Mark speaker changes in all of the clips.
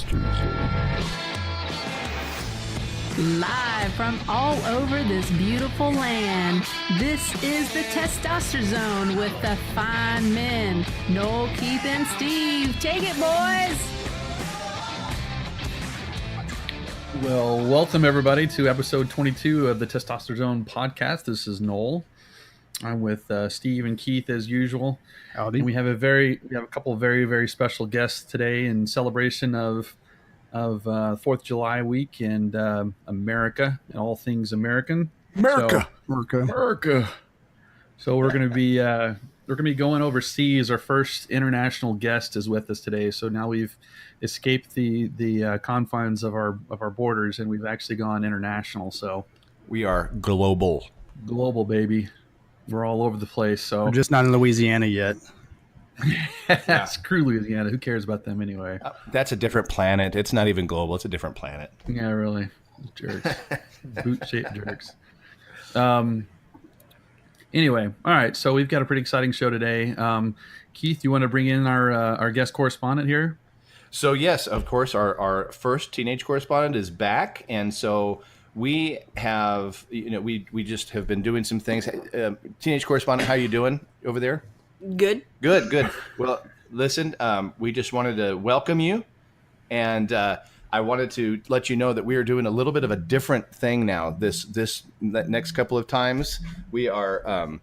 Speaker 1: Zone.
Speaker 2: Live from all over this beautiful land, this is the Testosterone Zone with the fine men, Noel, Keith, and Steve. Take it, boys!
Speaker 3: Well, welcome everybody to episode 22 of the Testosterone Zone podcast. This is Noel. I'm with Steve and Keith as usual.
Speaker 4: Howdy.
Speaker 3: And we have a couple of very, very special guests today in celebration of 4th of July week and America and all things American.
Speaker 4: America.
Speaker 3: So we're going to be going overseas. Our first international guest is with us today. So now we've escaped the confines of our borders and we've actually gone international. So
Speaker 1: We are global,
Speaker 3: baby. We're all over the place. So
Speaker 4: We're just not in Louisiana yet.
Speaker 3: Screw Louisiana. Who cares about them anyway?
Speaker 1: That's a different planet. It's not even global. It's a different planet.
Speaker 3: Yeah, really. Jerks. Boot-shaped jerks. Anyway, all right. So we've got a pretty exciting show today. Keith, you want to bring in our guest correspondent here?
Speaker 1: So yes, of course, our first teenage correspondent is back, and so we have, we just have been doing some things. Teenage correspondent, how you doing over there?
Speaker 5: Good.
Speaker 1: Good. Well, listen, we just wanted to welcome you, and I wanted to let you know that we are doing a little bit of a different thing now. That next couple of times, we are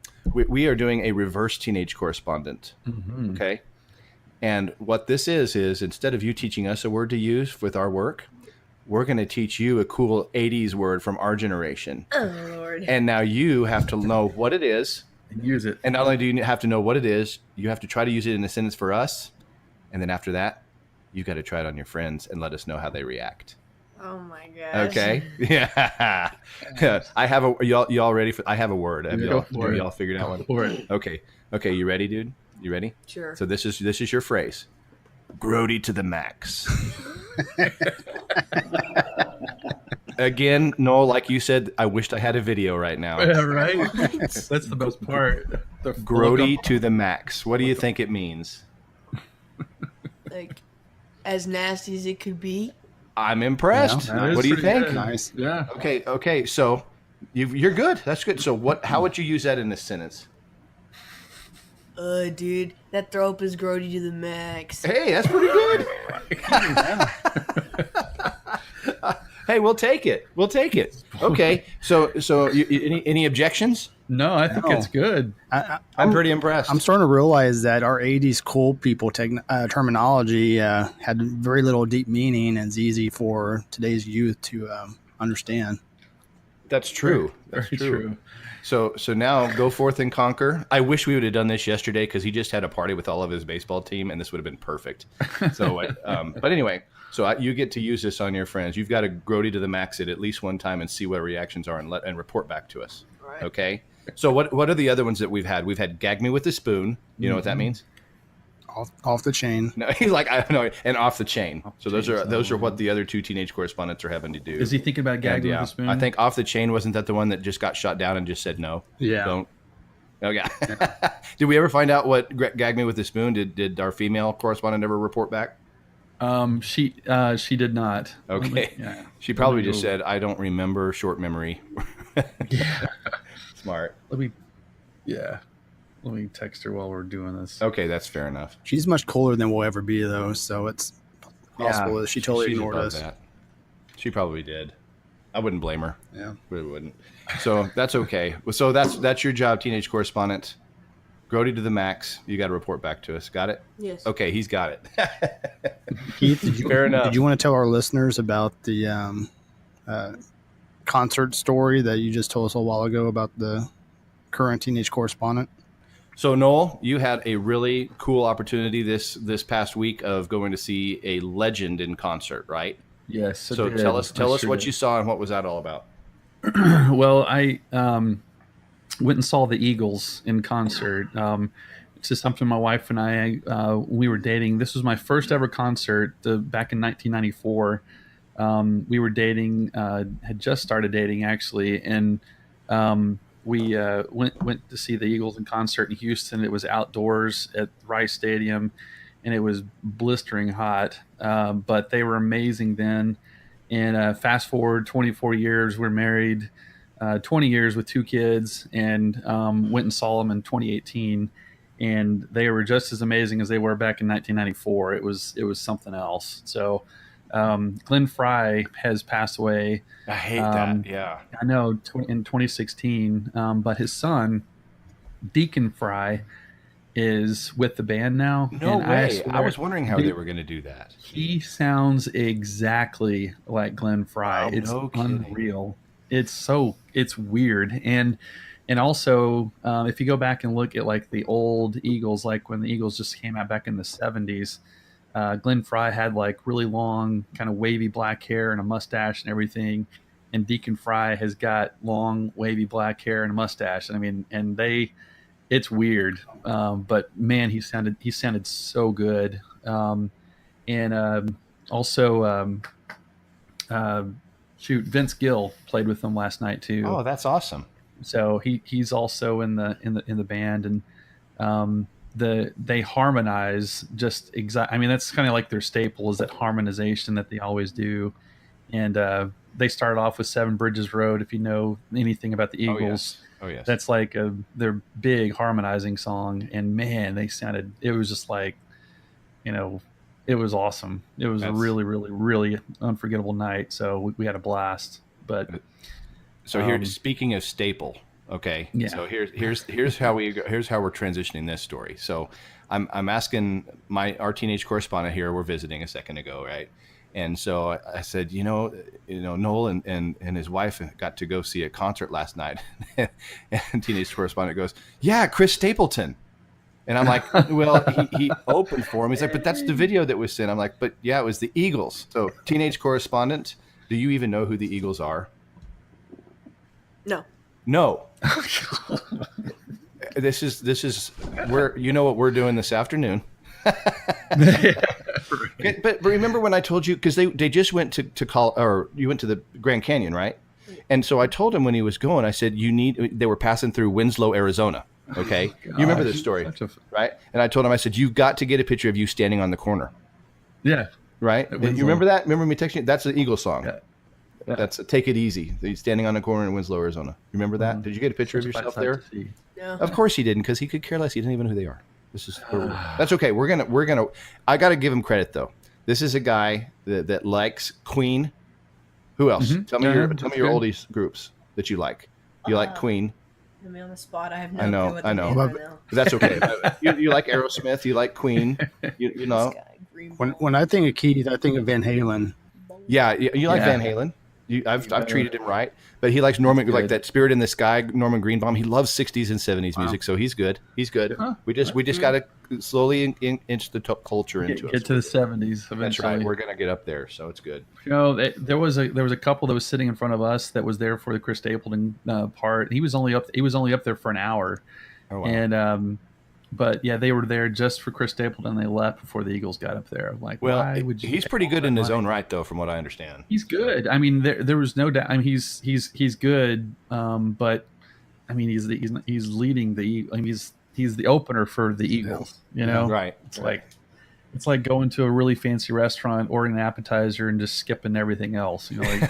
Speaker 1: doing a reverse teenage correspondent.
Speaker 3: Mm-hmm.
Speaker 1: Okay, and what this is instead of you teaching us a word to use with our work, we're going to teach you a cool 80s word from our generation.
Speaker 5: Oh, Lord.
Speaker 1: And now you have to know what it is.
Speaker 3: Use it.
Speaker 1: And not only do you have to know what it is, you have to try to use it in a sentence for us. And then after that, you got to try it on your friends and let us know how they react.
Speaker 5: Oh, my gosh.
Speaker 1: Okay? Yeah. I have y'all ready for, I have a word. Have y'all figured out one?
Speaker 3: For it.
Speaker 1: Okay. You ready, dude? You ready?
Speaker 5: Sure.
Speaker 1: So this is your phrase. Grody to the max. Again, Noel, like you said, I wished I had a video right now.
Speaker 3: Yeah, right? That's the best part.
Speaker 1: Grody to the max. What do you think it means?
Speaker 5: Like, as nasty as it could be.
Speaker 1: I'm impressed.
Speaker 3: Yeah,
Speaker 1: what do you think?
Speaker 3: good.
Speaker 4: Nice.
Speaker 3: Yeah.
Speaker 1: Okay. So you're good. That's good. So how would you use that in this sentence?
Speaker 5: Dude, that throw up is grody to the max.
Speaker 1: Hey, that's pretty good. Hey, we'll take it. Okay. So any objections?
Speaker 3: No, I think
Speaker 4: No.
Speaker 3: it's good.
Speaker 1: I'm pretty impressed.
Speaker 4: I'm starting to realize that our 80s cool people terminology had very little deep meaning and is easy for today's youth to understand.
Speaker 1: That's true. That's
Speaker 3: Very true.
Speaker 1: So now go forth and conquer. I wish we would have done this yesterday because he just had a party with all of his baseball team, and this would have been perfect. So, but anyway, so you get to use this on your friends. You've got to grody to the max it at least one time and see what reactions are and report back to us.
Speaker 5: Right.
Speaker 1: Okay. So what are the other ones that we've had? We've had gag me with a spoon. You know what that means?
Speaker 4: Off the chain.
Speaker 1: No, he's like, I don't know, and off the chain. So those
Speaker 3: chain,
Speaker 1: are what the other two teenage correspondents are having to do.
Speaker 3: Is he thinking about gagging with a spoon?
Speaker 1: I think off the chain, wasn't that the one that just got shot down and just said no?
Speaker 4: Yeah.
Speaker 1: Don't. Oh yeah. Did we ever find out what gag me with the spoon? Did our female correspondent ever report back?
Speaker 3: She did not.
Speaker 1: Okay.
Speaker 3: Yeah.
Speaker 1: She probably just said, I don't remember, short memory.
Speaker 3: Yeah.
Speaker 1: Smart.
Speaker 3: Let me text her while we're doing this.
Speaker 1: Okay, that's fair enough.
Speaker 4: She's much cooler than we'll ever be, though, so it's possible that she totally
Speaker 1: she's
Speaker 4: ignored
Speaker 1: above
Speaker 4: us.
Speaker 1: that. She probably did. I wouldn't blame her.
Speaker 4: Yeah.
Speaker 1: Really wouldn't. So that's okay. So that's your job, teenage correspondent. Grody to the max. You got to report back to us. Got it?
Speaker 5: Yes.
Speaker 1: Okay, he's got it.
Speaker 4: Keith,
Speaker 1: Fair enough.
Speaker 4: Did you want to tell our listeners about the concert story that you just told us a while ago about the current teenage correspondent?
Speaker 1: So Noel, you had a really cool opportunity this past week of going to see a legend in concert, right?
Speaker 3: Yes.
Speaker 1: So tell us what you saw and what was that all about?
Speaker 3: Well, I went and saw the Eagles in concert. It's just something my wife and I, we were dating. This was my first ever concert back in 1994. We were dating, had just started dating actually, and we went to see the Eagles in concert in Houston. It was outdoors at Rice Stadium, and it was blistering hot. But they were amazing then. And fast forward 24 years, we're married 20 years with 2 kids, and went and saw them in 2018. And they were just as amazing as they were back in 1994. It was something else. So Glenn Fry has passed away.
Speaker 1: I hate that. Yeah.
Speaker 3: I know, in 2016. But his son, Deacon Fry, is with the band now.
Speaker 1: No
Speaker 3: and
Speaker 1: way. I
Speaker 3: swear,
Speaker 1: was wondering how they were going to do that.
Speaker 3: he sounds exactly like Glenn Fry.
Speaker 1: Wow,
Speaker 3: It's
Speaker 1: no kidding.
Speaker 3: unreal. It's weird. And also, if you go back and look at like the old Eagles, like when the Eagles just came out back in the 70s, Glenn Fry had like really long, kind of wavy black hair and a mustache and everything. And Deacon Fry has got long, wavy black hair and a mustache. And I mean, and it's weird. But man, he sounded so good. Also, Vince Gill played with them last night too.
Speaker 1: Oh, that's awesome.
Speaker 3: So he's also in the band, and they harmonize just exact. I mean, that's kind of like their staple, is that harmonization that they always do. And they started off with Seven Bridges Road. If you know anything about the Eagles,
Speaker 1: Oh yes.
Speaker 3: that's like their big harmonizing song. And man, it was just like, it was awesome. It was a really, really, really unforgettable night. So we had a blast. But
Speaker 1: so here, speaking of staple, okay.
Speaker 3: Yeah.
Speaker 1: So here's how we're transitioning this story. So I'm asking our teenage correspondent here. We're visiting a second ago, right? And so I said, Noel and his wife got to go see a concert last night. And teenage correspondent goes, "Yeah, Chris Stapleton." And I'm like, well, he opened for him. He's like, "But that's the video that was sent." I'm like, "But yeah, it was the Eagles." So teenage correspondent, do you even know who the Eagles are? No. This is what we're doing this afternoon. But remember when I told you, because they just went to call, or you went to the Grand Canyon, right? And so I told him when he was going, I said, they were passing through Winslow, Arizona. Okay. You remember this story, right? And I told him, I said, "You got to get a picture of you standing on the corner."
Speaker 3: Yeah.
Speaker 1: Right. You remember that? Remember me texting you? That's the Eagles song.
Speaker 3: Yeah.
Speaker 1: That's Take It Easy. He's standing on the corner in Winslow, Arizona. You remember that? Did you get a picture of yourself there?
Speaker 5: No.
Speaker 1: Of course he didn't, because he could care less. He didn't even know who they are. That's okay. We're gonna. I got to give him credit though. This is a guy that likes Queen. Who else?
Speaker 3: Mm-hmm.
Speaker 1: Tell me your oldies groups that you like. You like Queen.
Speaker 5: Put me on the spot. I have no
Speaker 1: I know,
Speaker 5: clue what
Speaker 1: I
Speaker 5: the
Speaker 1: know.
Speaker 5: name right now.
Speaker 1: That's okay. You like Aerosmith. You like Queen. You know.
Speaker 5: This guy, Green
Speaker 4: When I think of Keith, I think of Van Halen.
Speaker 1: Yeah, you like
Speaker 3: Yeah.
Speaker 1: Van Halen. I've treated him right, but he likes Norman, like that Spirit in the Sky, Norman Greenbaum. He loves 60s and 70s music, so he's good. He's good.
Speaker 3: Huh.
Speaker 1: We just got to slowly inch the culture into
Speaker 3: Get to the 70s eventually.
Speaker 1: That's right. We're gonna get up there, so it's good.
Speaker 3: There was a couple that was sitting in front of us that was there for the Chris Stapleton part. He was only up there for an hour,
Speaker 1: Oh wow.
Speaker 3: and but yeah, they were there just for Chris Stapleton. They left before the Eagles got up there. I'm like, why would you?
Speaker 1: He's pretty good in his own right, though, from what I understand.
Speaker 3: He's good. I mean, there was no doubt. I mean, he's good. But I mean, he's leading the. I mean, he's the opener for the Eagles. You know,
Speaker 1: Right.
Speaker 3: It's like going to a really fancy restaurant, ordering an appetizer, and just skipping everything else. You know,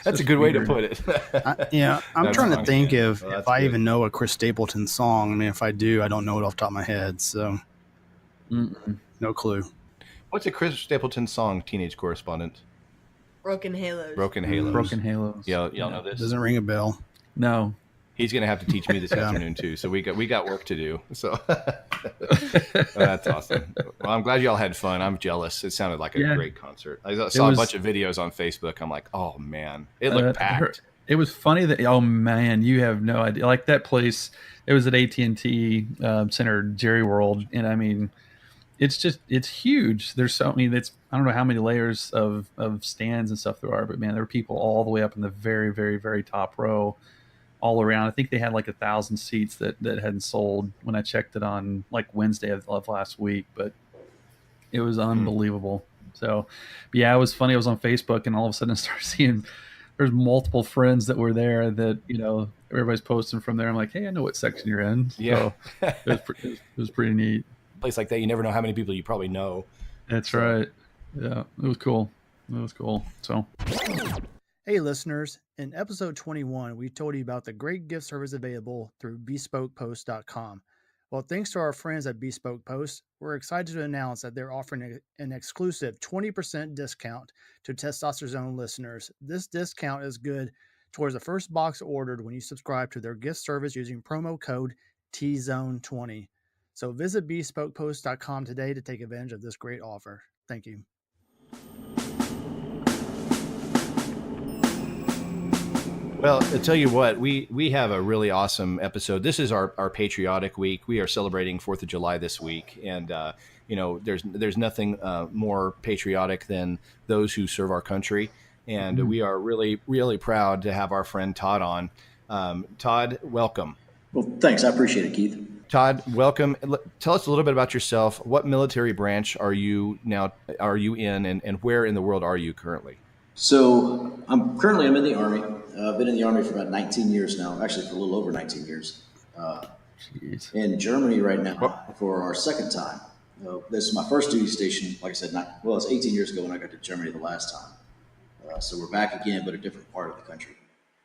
Speaker 1: That's a good way to put it.
Speaker 4: I'm
Speaker 1: That's
Speaker 4: trying to
Speaker 1: funny.
Speaker 4: think
Speaker 1: Yeah.
Speaker 4: if
Speaker 1: Well, that's
Speaker 4: I
Speaker 1: good.
Speaker 4: even know a Chris Stapleton song. I mean, if I do, I don't know it off the top of my head, so no clue.
Speaker 1: What's a Chris Stapleton song, teenage correspondent?
Speaker 5: Broken Halos.
Speaker 1: Broken Halos.
Speaker 3: Broken Halos.
Speaker 1: Y'all know this?
Speaker 4: Doesn't ring a bell.
Speaker 3: No.
Speaker 1: He's going to have to teach me this afternoon too. So we got work to do. So that's awesome. Well, I'm glad y'all had fun. I'm jealous. It sounded like a great concert. I saw a bunch of videos on Facebook. I'm like, oh man, it looked packed.
Speaker 3: It was funny that, oh man, you have no idea. Like that place, it was at AT&T Center, Jerry World, and I mean, it's huge. There's I don't know how many layers of stands and stuff there are, but man, there were people all the way up in the very, very, very top row, all around. I think they had like 1,000 seats that hadn't sold when I checked it on like Wednesday of last week, but it was unbelievable. So, but yeah, it was funny. I was on Facebook and all of a sudden I started seeing there's multiple friends that were there that, everybody's posting from there. I'm like, hey, I know what section you're in.
Speaker 1: Yeah.
Speaker 3: So it was pretty neat.
Speaker 1: place like that, you never know how many people you probably know.
Speaker 3: That's right. Yeah, it was cool. It was cool. So,
Speaker 4: Hey, listeners. In episode 21, we told you about the great gift service available through bespokepost.com. Well, thanks to our friends at Bespoke Post, we're excited to announce that they're offering an exclusive 20% discount to Testosterone listeners. This discount is good towards the first box ordered when you subscribe to their gift service using promo code TZone20. So visit bespokepost.com today to take advantage of this great offer. Thank you.
Speaker 1: Well, I'll tell you what, we have a really awesome episode. This is our patriotic week. We are celebrating 4th of July this week. And, there's nothing more patriotic than those who serve our country. And we are really, really proud to have our friend Todd on. Todd, welcome.
Speaker 6: Well, thanks. I appreciate it, Keith.
Speaker 1: Todd, welcome. Tell us a little bit about yourself. What military branch are you in, and where in the world are you currently?
Speaker 6: So I'm in the Army. I've been in the Army for about 19 years now, actually for a little over 19 years. In Germany right now for our second time. This is my first duty station, like I said, it's 18 years ago when I got to Germany the last time. So we're back again, but a different part of the country.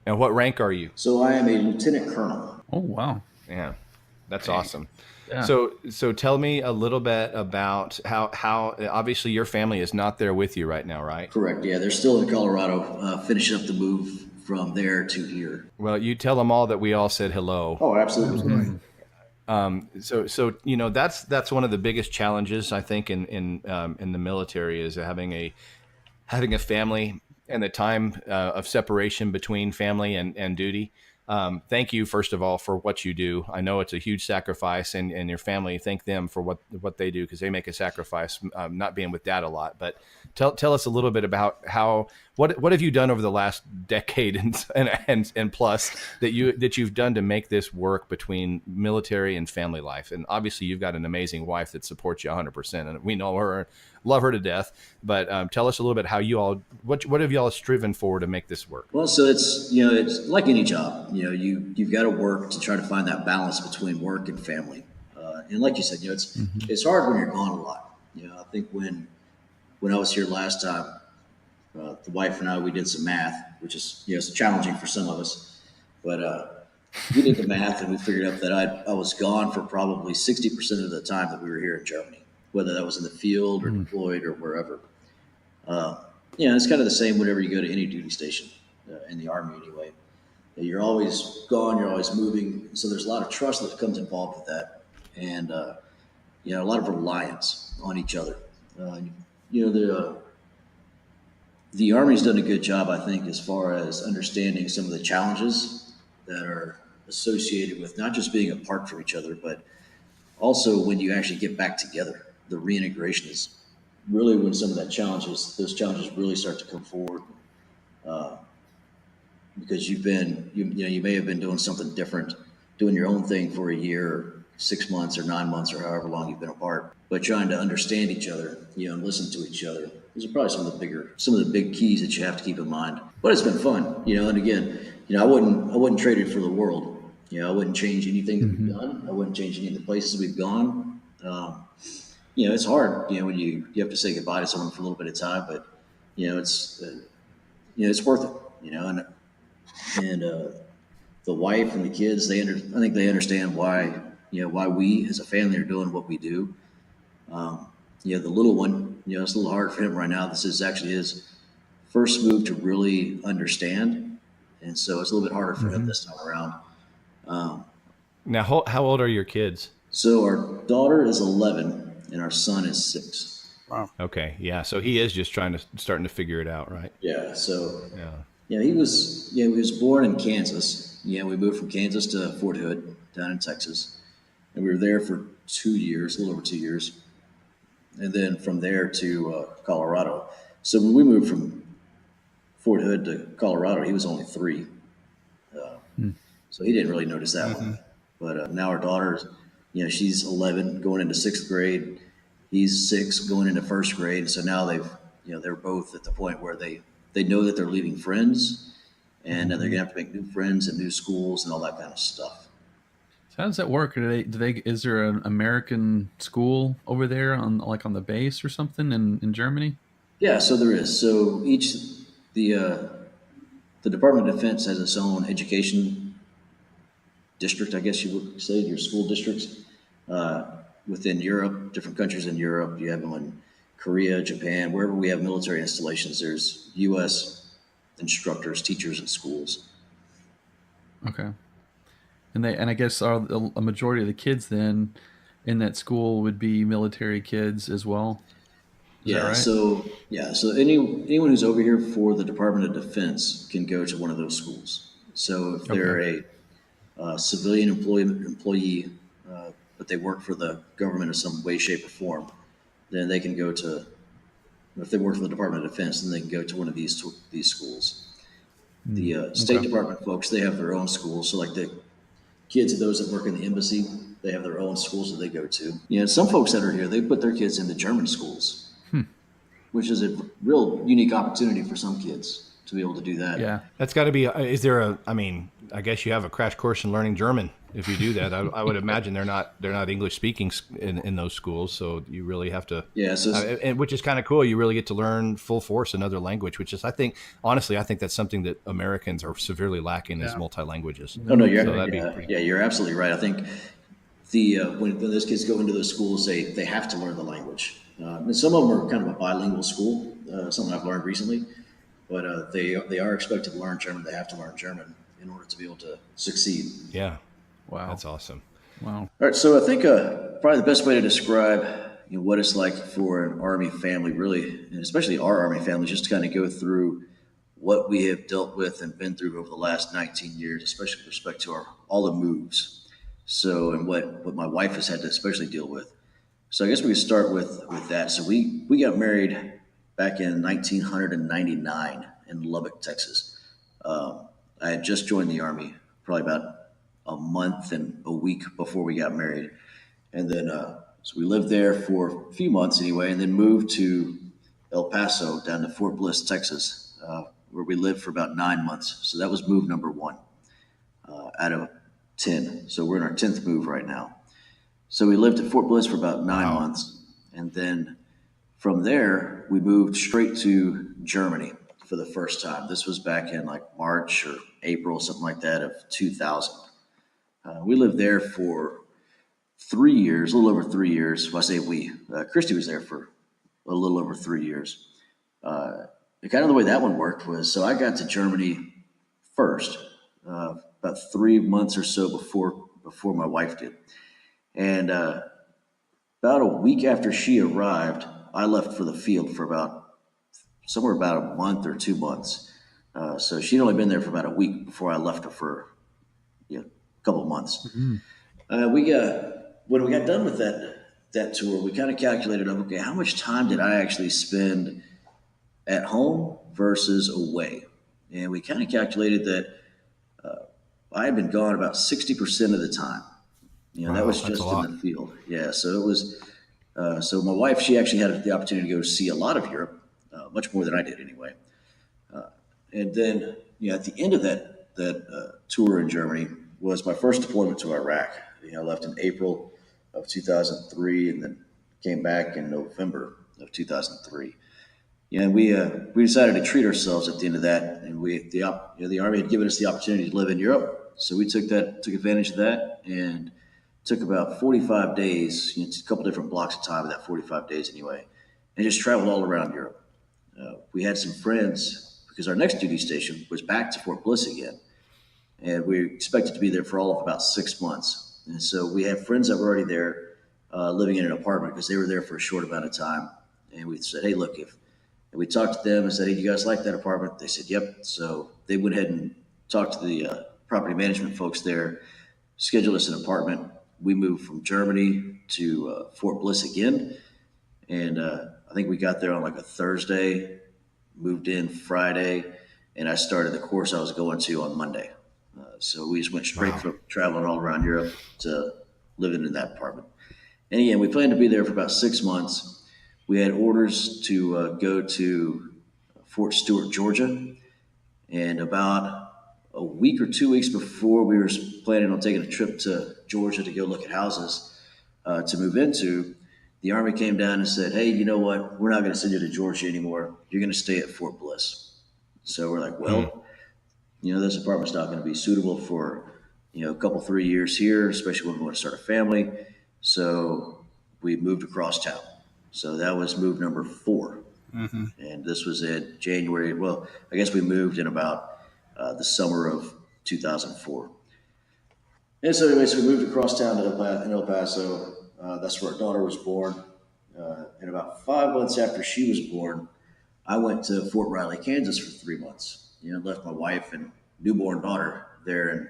Speaker 1: And what rank are you?
Speaker 6: So I am a lieutenant colonel.
Speaker 3: oh wow.
Speaker 1: Yeah, that's awesome.
Speaker 3: Yeah.
Speaker 1: So tell me a little bit about how obviously your family is not there with you right now, right?
Speaker 6: Correct. Yeah, they're still in Colorado, finishing up the move from there to here.
Speaker 1: Well, you tell them all that we all said hello.
Speaker 6: Oh, absolutely.
Speaker 1: So that's one of the biggest challenges I think in the military is having a family and the time of separation between family and duty. Thank you, first of all, for what you do. I know it's a huge sacrifice, and your family, thank them for what they do, because they make a sacrifice not being with dad a lot. But tell us a little bit about what have you done over the last decade and plus that you've done to make this work between military and family life. And obviously, you've got an amazing wife that supports you 100%, and we know her, love her to death. But tell us a little bit how you all what have you all striven for to make this work?
Speaker 6: Well, so it's like any job. You've got to work to try to find that balance between work and family. And like you said, it's hard when you're gone a lot. I think when I was here last time, the wife and I, we did some math, which is it's challenging for some of us, but we did the math and we figured out that I was gone for probably 60% of the time that we were here in Germany, whether that was in the field or deployed or wherever. It's kind of the same whenever you go to any duty station in the Army anyway. You're always gone, you're always moving. So there's a lot of trust that comes involved with that. And, a lot of reliance on each other. The Army's done a good job, I think, as far as understanding some of the challenges that are associated with not just being apart from each other, but also when you actually get back together. The reintegration is really when some of those challenges really start to come forward. Because you may have been doing something different, doing your own thing for a year, or 6 months or 9 months or however long you've been apart, but trying to understand each other, and listen to each other. These are probably some of the big keys that you have to keep in mind. But it's been fun, and again, I wouldn't trade it for the world. I wouldn't change anything that we've done. I wouldn't change any of the places we've gone. It's hard, when you have to say goodbye to someone for a little bit of time, but it's worth it, and the wife and the kids, I think they understand why we as a family are doing what we do. The little one, it's a little hard for him right now. This is actually his first move to really understand. And so it's a little bit harder for him this time around.
Speaker 1: Now, how old are your kids?
Speaker 6: So our daughter is 11 and our son is 6.
Speaker 4: Wow.
Speaker 1: Okay. Yeah. So he is just starting to figure it out, right?
Speaker 6: Yeah. So, he was born in Kansas. We moved from Kansas to Fort Hood down in Texas. And we were there for 2 years, a little over 2 years. And then from there to Colorado. So when we moved from Fort Hood to Colorado, he was only 3. So he didn't really notice that one. But now our daughter, she's 11 going into 6th grade. He's 6 going into 1st grade. So now they're both at the point where they know that they're leaving friends and they're going to have to make new friends and new schools and all that kind of stuff.
Speaker 3: How does that work? Is there an American school over there on the base or something in Germany?
Speaker 6: Yeah, so there is. So the uh, the Department of Defense has its own education district, I guess you would say, your school districts within Europe, different countries in Europe. You have them in Korea, Japan, wherever we have military installations. There's U.S. instructors, teachers in schools.
Speaker 3: Okay. And I guess a majority of the kids then in that school would be military kids as well. Is that right?
Speaker 6: So anyone who's over here for the Department of Defense can go to one of those schools. So if they're
Speaker 3: Okay.
Speaker 6: a civilian employee, but they work for the government in some way, shape, or form, then they can go to. If they work for the Department of Defense, then they can go to one of these schools. The State
Speaker 3: Okay.
Speaker 6: Department folks, they have their own schools. So like the kids of those that work in the embassy, they have their own schools that they go to. Some folks that are here, they put their kids into German schools, which is a real unique opportunity for some kids to be able to do that.
Speaker 3: Yeah.
Speaker 1: That's got to be. Is there a? I mean, I guess you have a crash course in learning German if you do that. I would imagine they're not English speaking in those schools, so you really have to.
Speaker 6: Yeah, so
Speaker 1: And which is kind of cool. You really get to learn full force another language, which is, I think, honestly, I think that's something that Americans are severely lacking is multi languages.
Speaker 6: oh no, you're
Speaker 1: So that'd be pretty.
Speaker 6: you're absolutely right. I think when those kids go into those schools, they have to learn the language. And some of them are kind of a bilingual school. Something I've learned recently, but they are expected to learn German. They have to learn German in order to be able to succeed.
Speaker 1: Yeah,
Speaker 3: Wow.
Speaker 1: that's awesome.
Speaker 3: Wow.
Speaker 6: All right, so I think probably the best way to describe what it's like for an Army family, really, and especially our Army family, just to kind of go through what we have dealt with and been through over the last 19 years, especially with respect to all the moves. So, and what my wife has had to especially deal with. So, I guess we could start with that. So, we got married back in 1999 in Lubbock, Texas. I had just joined the Army, probably about a month and a week before we got married. And then, so we lived there for a few months anyway, and then moved to El Paso down to Fort Bliss, Texas, where we lived for about 9 months. So that was move number one out of 10. So we're in our 10th move right now. So we lived at Fort Bliss for about 9 months. And then from there, we moved straight to Germany for the first time. This was back in like March or April, something like that, of 2000. We lived there for 3 years, a little over 3 years. Well, I say we. Christy was there for a little over 3 years. And kind of the way that one worked was, so I got to Germany first, about 3 months or so before my wife did. And about a week after she arrived, I left for the field for somewhere about a month or 2 months. So she'd only been there for about a week before I left her for a couple of months. When we got done with that tour, we kind of calculated, okay, how much time did I actually spend at home versus away? And we kind of calculated that I had been gone about 60% of the time.
Speaker 1: Wow,
Speaker 6: that was
Speaker 1: that's
Speaker 6: just
Speaker 1: a lot.
Speaker 6: in the field. Yeah, so it was. So my wife, she actually had the opportunity to go see a lot of Europe, much more than I did anyway. And then, at the end of that tour in Germany was my first deployment to Iraq. I left in April of 2003, and then came back in November of 2003. And we decided to treat ourselves at the end of that, and the Army had given us the opportunity to live in Europe, so we took advantage of that, and took about 45 days, it's a couple different blocks of time in that 45 days anyway, and just traveled all around Europe. We had some friends because our next duty station was back to Fort Bliss again, and we expected to be there for all of about 6 months. And so we had friends that were already there, living in an apartment because they were there for a short amount of time. And we said, hey, look, and we talked to them and said, hey, do you guys like that apartment? They said, yep. So they went ahead and talked to the property management folks there, scheduled us an apartment. We moved from Germany to Fort Bliss again. And I think we got there on like a Thursday, moved in Friday, and I started the course I was going to on Monday. So we just went straight from traveling all around Europe to living in that apartment. And again, we planned to be there for about 6 months. We had orders to go to Fort Stewart, Georgia. And about a week or 2 weeks before we were planning on taking a trip to Georgia to go look at houses to move into, the Army came down and said, hey, you know what? We're not going to send you to Georgia anymore. You're going to stay at Fort Bliss. So we're like, well, this apartment's not going to be suitable for, a couple, 3 years here, especially when we want to start a family. So we moved across town. So that was move number 4. And this was in January. Well, I guess we moved in about the summer of 2004. And so anyways, we moved across town to El Paso. That's where our daughter was born. And about 5 months after she was born, I went to Fort Riley, Kansas for 3 months. Left my wife and newborn daughter there in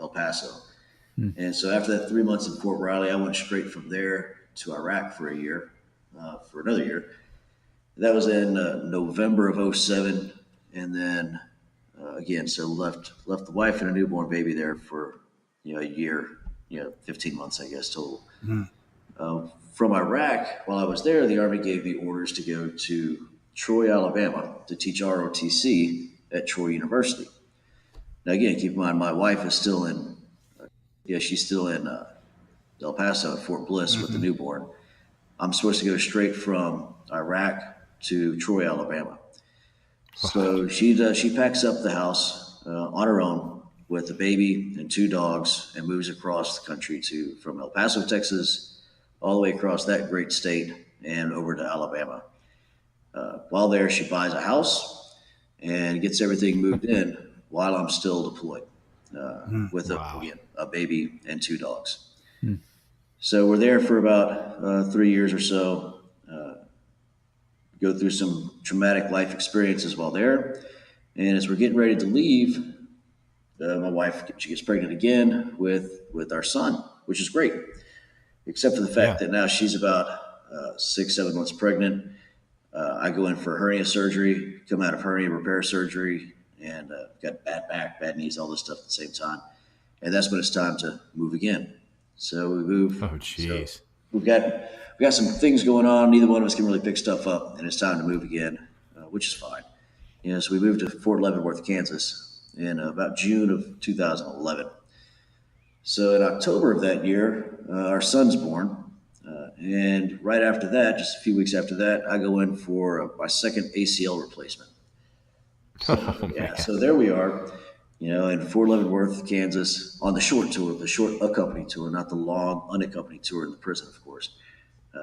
Speaker 6: El Paso. And so after that 3 months in Fort Riley, I went straight from there to Iraq for a year, for another year. That was in November of 07. And then again, so left the wife and a newborn baby there for a year, 15 months, I guess, total. From Iraq, while I was there, the Army gave me orders to go to Troy, Alabama to teach ROTC at Troy University. Now, again, keep in mind, my wife is still in, she's still in El Paso at Fort Bliss with the newborn. I'm supposed to go straight from Iraq to Troy, Alabama. So she packs up the house on her own with a baby and 2 dogs and moves across the country from El Paso, Texas, all the way across that great state and over to Alabama. While there, she buys a house and gets everything moved in while I'm still deployed with a baby and 2 dogs. So we're there for about 3 years or so. Go through some traumatic life experiences while there. And as we're getting ready to leave, my wife, she gets pregnant again with our son, which is great, except for the fact that now she's about 6-7 months pregnant. I go in for hernia surgery, come out of hernia repair surgery, and got bad back, bad knees, all this stuff at the same time. And that's when it's time to move again. So we move.
Speaker 1: Oh, jeez.
Speaker 6: So we've got some things going on. Neither one of us can really pick stuff up, and it's time to move again, which is fine. So we moved to Fort Leavenworth, Kansas in about June of 2011. So in October of that year, our son's born. And right after that, just a few weeks after that, I go in for my second ACL replacement. So, so there we are, in Fort Leavenworth, Kansas, on the short tour, the short accompanied tour, not the long unaccompanied tour in the prison, of course,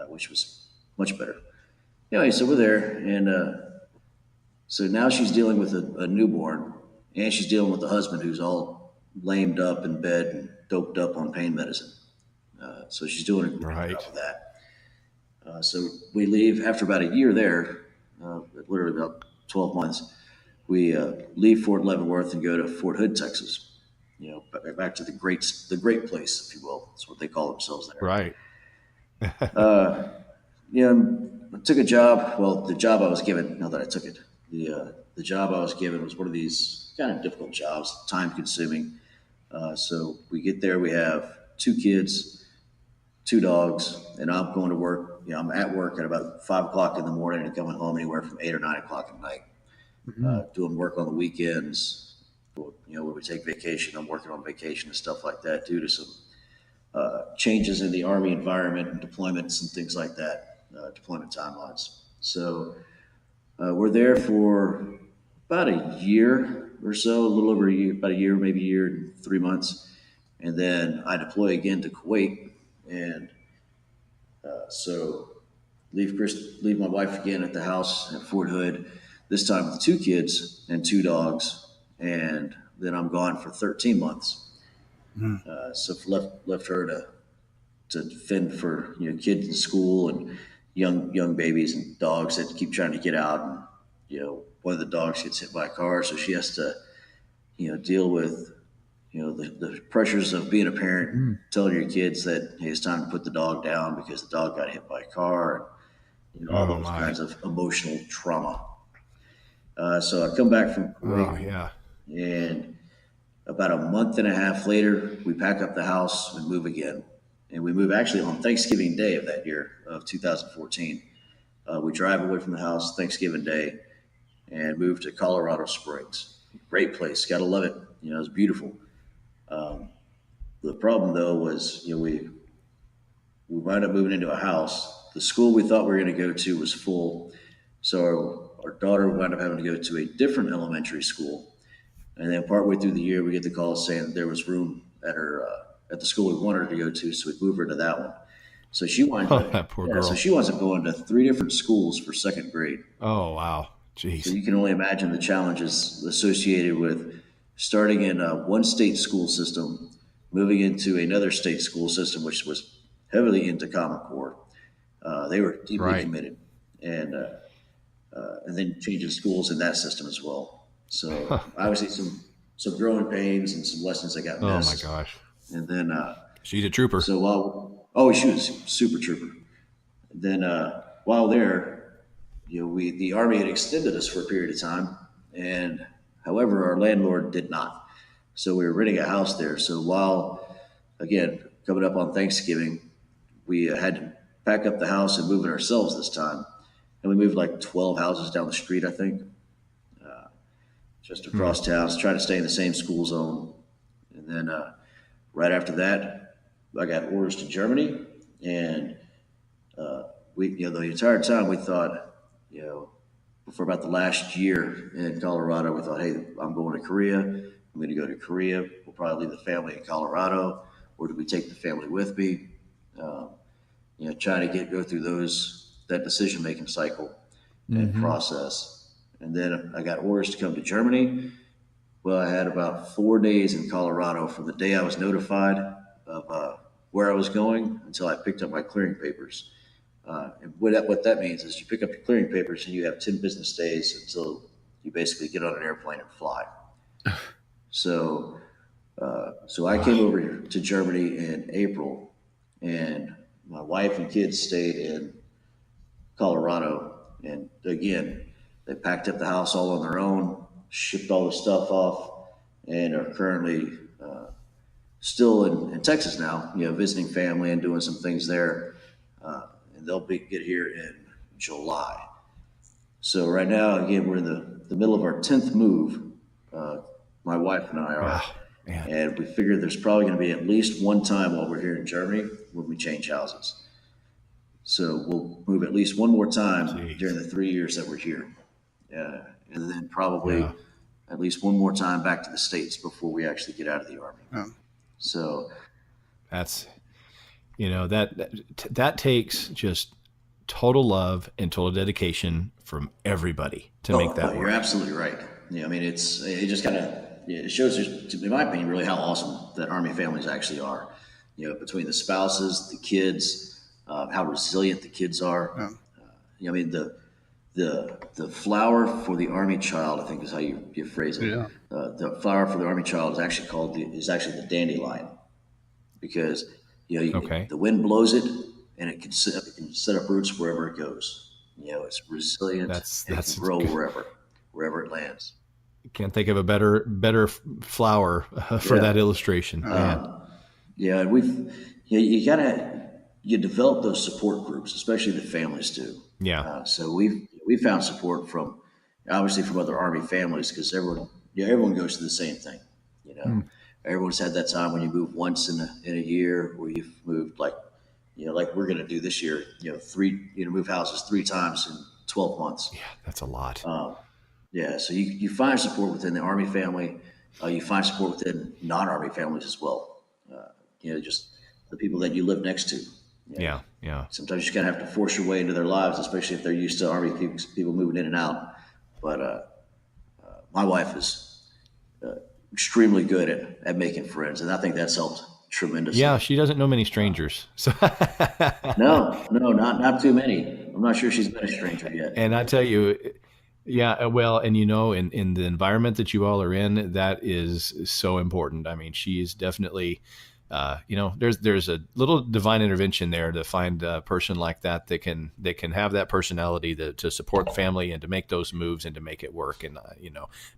Speaker 6: which was much better. Anyway, so we're there, and so now she's dealing with a newborn, and she's dealing with a husband who's all lamed up in bed and doped up on pain medicine. So she's doing a great job of that. So we leave after about a year there, literally about 12 months. We leave Fort Leavenworth and go to Fort Hood, Texas. Back to the great place, if you will. That's what they call themselves there.
Speaker 1: Right.
Speaker 6: I took a job. Well, the job I was given, not that I took it, the job I was given was one of these kind of difficult jobs, time consuming. So we get there, we have 2 kids, 2 dogs, and I'm going to work. I'm at work at about 5 o'clock in the morning and coming home anywhere from 8 or 9 o'clock at night. Doing work on the weekends, when we take vacation, I'm working on vacation and stuff like that due to some changes in the Army environment and deployments and things like that, deployment timelines. So we're there for about a year or so, a little over a year, about a year, maybe a year and 3 months. And then I deploy again to Kuwait. And so leave my wife again at the house at Fort Hood, this time with 2 kids and 2 dogs. And then I'm gone for 13 months. So left her to fend for kids in school and young babies and dogs that keep trying to get out. And one of the dogs gets hit by a car, so she has to deal with the pressures of being a parent, telling your kids that hey, it's time to put the dog down because the dog got hit by a car, and all those kinds of emotional trauma. So I come back from Kuwait, and about a month and a half later, we pack up the house and move again. And we move actually on Thanksgiving Day of that year of 2014. We drive away from the house Thanksgiving Day and move to Colorado Springs. Great place. Got to love it. You know, it's beautiful. Um, the problem though was, we wound up moving into a house. The school we thought we were going to go to was full. So our daughter wound up having to go to a different elementary school. And then partway through the year, we get the call saying that there was room at at the school we wanted her to go to. So we moved her to that one. So she winds
Speaker 1: Oh,
Speaker 6: up,
Speaker 1: that poor
Speaker 6: yeah,
Speaker 1: girl.
Speaker 6: so she winds up going to three different schools for second grade.
Speaker 1: Oh, wow.
Speaker 6: So
Speaker 1: Jeez.
Speaker 6: you can only imagine the challenges associated with starting in one state school system, moving into another state school system, which was heavily into Common Core. They were deeply
Speaker 1: Right.
Speaker 6: committed, and then changing schools in that system as well. So obviously some growing pains and some lessons that got
Speaker 1: Oh, my
Speaker 6: missed.
Speaker 1: gosh.
Speaker 6: And then
Speaker 1: She's a trooper.
Speaker 6: so while she was a super trooper. Then while there, the Army had extended us for a period of time, and however, our landlord did not. So we were renting a house there. So while, again, coming up on Thanksgiving, we had to pack up the house and move it ourselves this time. And we moved like 12 houses down the street, I think, just across town, to try to stay in the same school zone. And then right after that, I got orders to Germany, and the entire time we thought, for about the last year in Colorado, we thought, hey, I'm going to Korea. I'm going to go to Korea. We'll probably leave the family in Colorado, or do we take the family with me? Trying to go through that decision making cycle and process. And then I got orders to come to Germany. Well, I had about 4 days in Colorado from the day I was notified of where I was going until I picked up my clearing papers. And what that means is you pick up your clearing papers and you have 10 business days until you basically get on an airplane and fly. So I came over to Germany in April, and my wife and kids stayed in Colorado. And again, they packed up the house all on their own, shipped all the stuff off, and are currently still in Texas now, visiting family and doing some things there. And they'll get here in July. So right now, again, we're in the middle of our 10th move. My wife and I are.
Speaker 1: Wow, man.
Speaker 6: And we figure there's probably going to be at least one time while we're here in Germany when we change houses. So we'll move at least one more time
Speaker 1: Jeez.
Speaker 6: during the 3 years that we're here. And then probably
Speaker 1: Yeah.
Speaker 6: at least one more time back to the States before we actually get out of the Army.
Speaker 4: Oh.
Speaker 6: So
Speaker 1: That's, that takes just total love and total dedication from everybody to make that
Speaker 6: You're
Speaker 1: work.
Speaker 6: absolutely right. I mean, it just kind of, it shows, in my opinion, really how awesome that Army families actually are. Between the spouses, the kids, how resilient the kids are. I mean, the flower for the Army child, I think is how you phrase it.
Speaker 3: Yeah.
Speaker 6: The flower for the Army child is actually the dandelion, because
Speaker 1: Okay.
Speaker 6: the wind blows it and it can set up roots wherever it goes. It's resilient.
Speaker 1: That's
Speaker 6: and it can grow
Speaker 1: good.
Speaker 6: wherever it lands.
Speaker 1: Can't think of a better flower for
Speaker 6: Yeah.
Speaker 1: that illustration. Man.
Speaker 6: Yeah, and you develop those support groups, especially the families do.
Speaker 1: Yeah.
Speaker 6: So we found support from other Army families, because everyone goes through the same thing. Everyone's had that time when you move once in a year, where you've moved like we're going to do this year. Move houses 3 times in 12 months.
Speaker 1: Yeah, that's a lot.
Speaker 6: So you find support within the Army family. You find support within non-Army families as well. Just the people that you live next to.
Speaker 1: Yeah.
Speaker 6: Sometimes you kind of have to force your way into their lives, especially if they're used to Army people moving in and out. But my wife is extremely good at making friends, and I think that's helped tremendously.
Speaker 1: Yeah, she doesn't know many strangers. So
Speaker 6: No, not too many. I'm not sure she's been a stranger yet.
Speaker 1: and I tell you, yeah, well, and in the environment that you all are in, that is so important. I mean, she is definitely, there's a little divine intervention there to find a person like that can have that personality to support the family and to make those moves and to make it work. And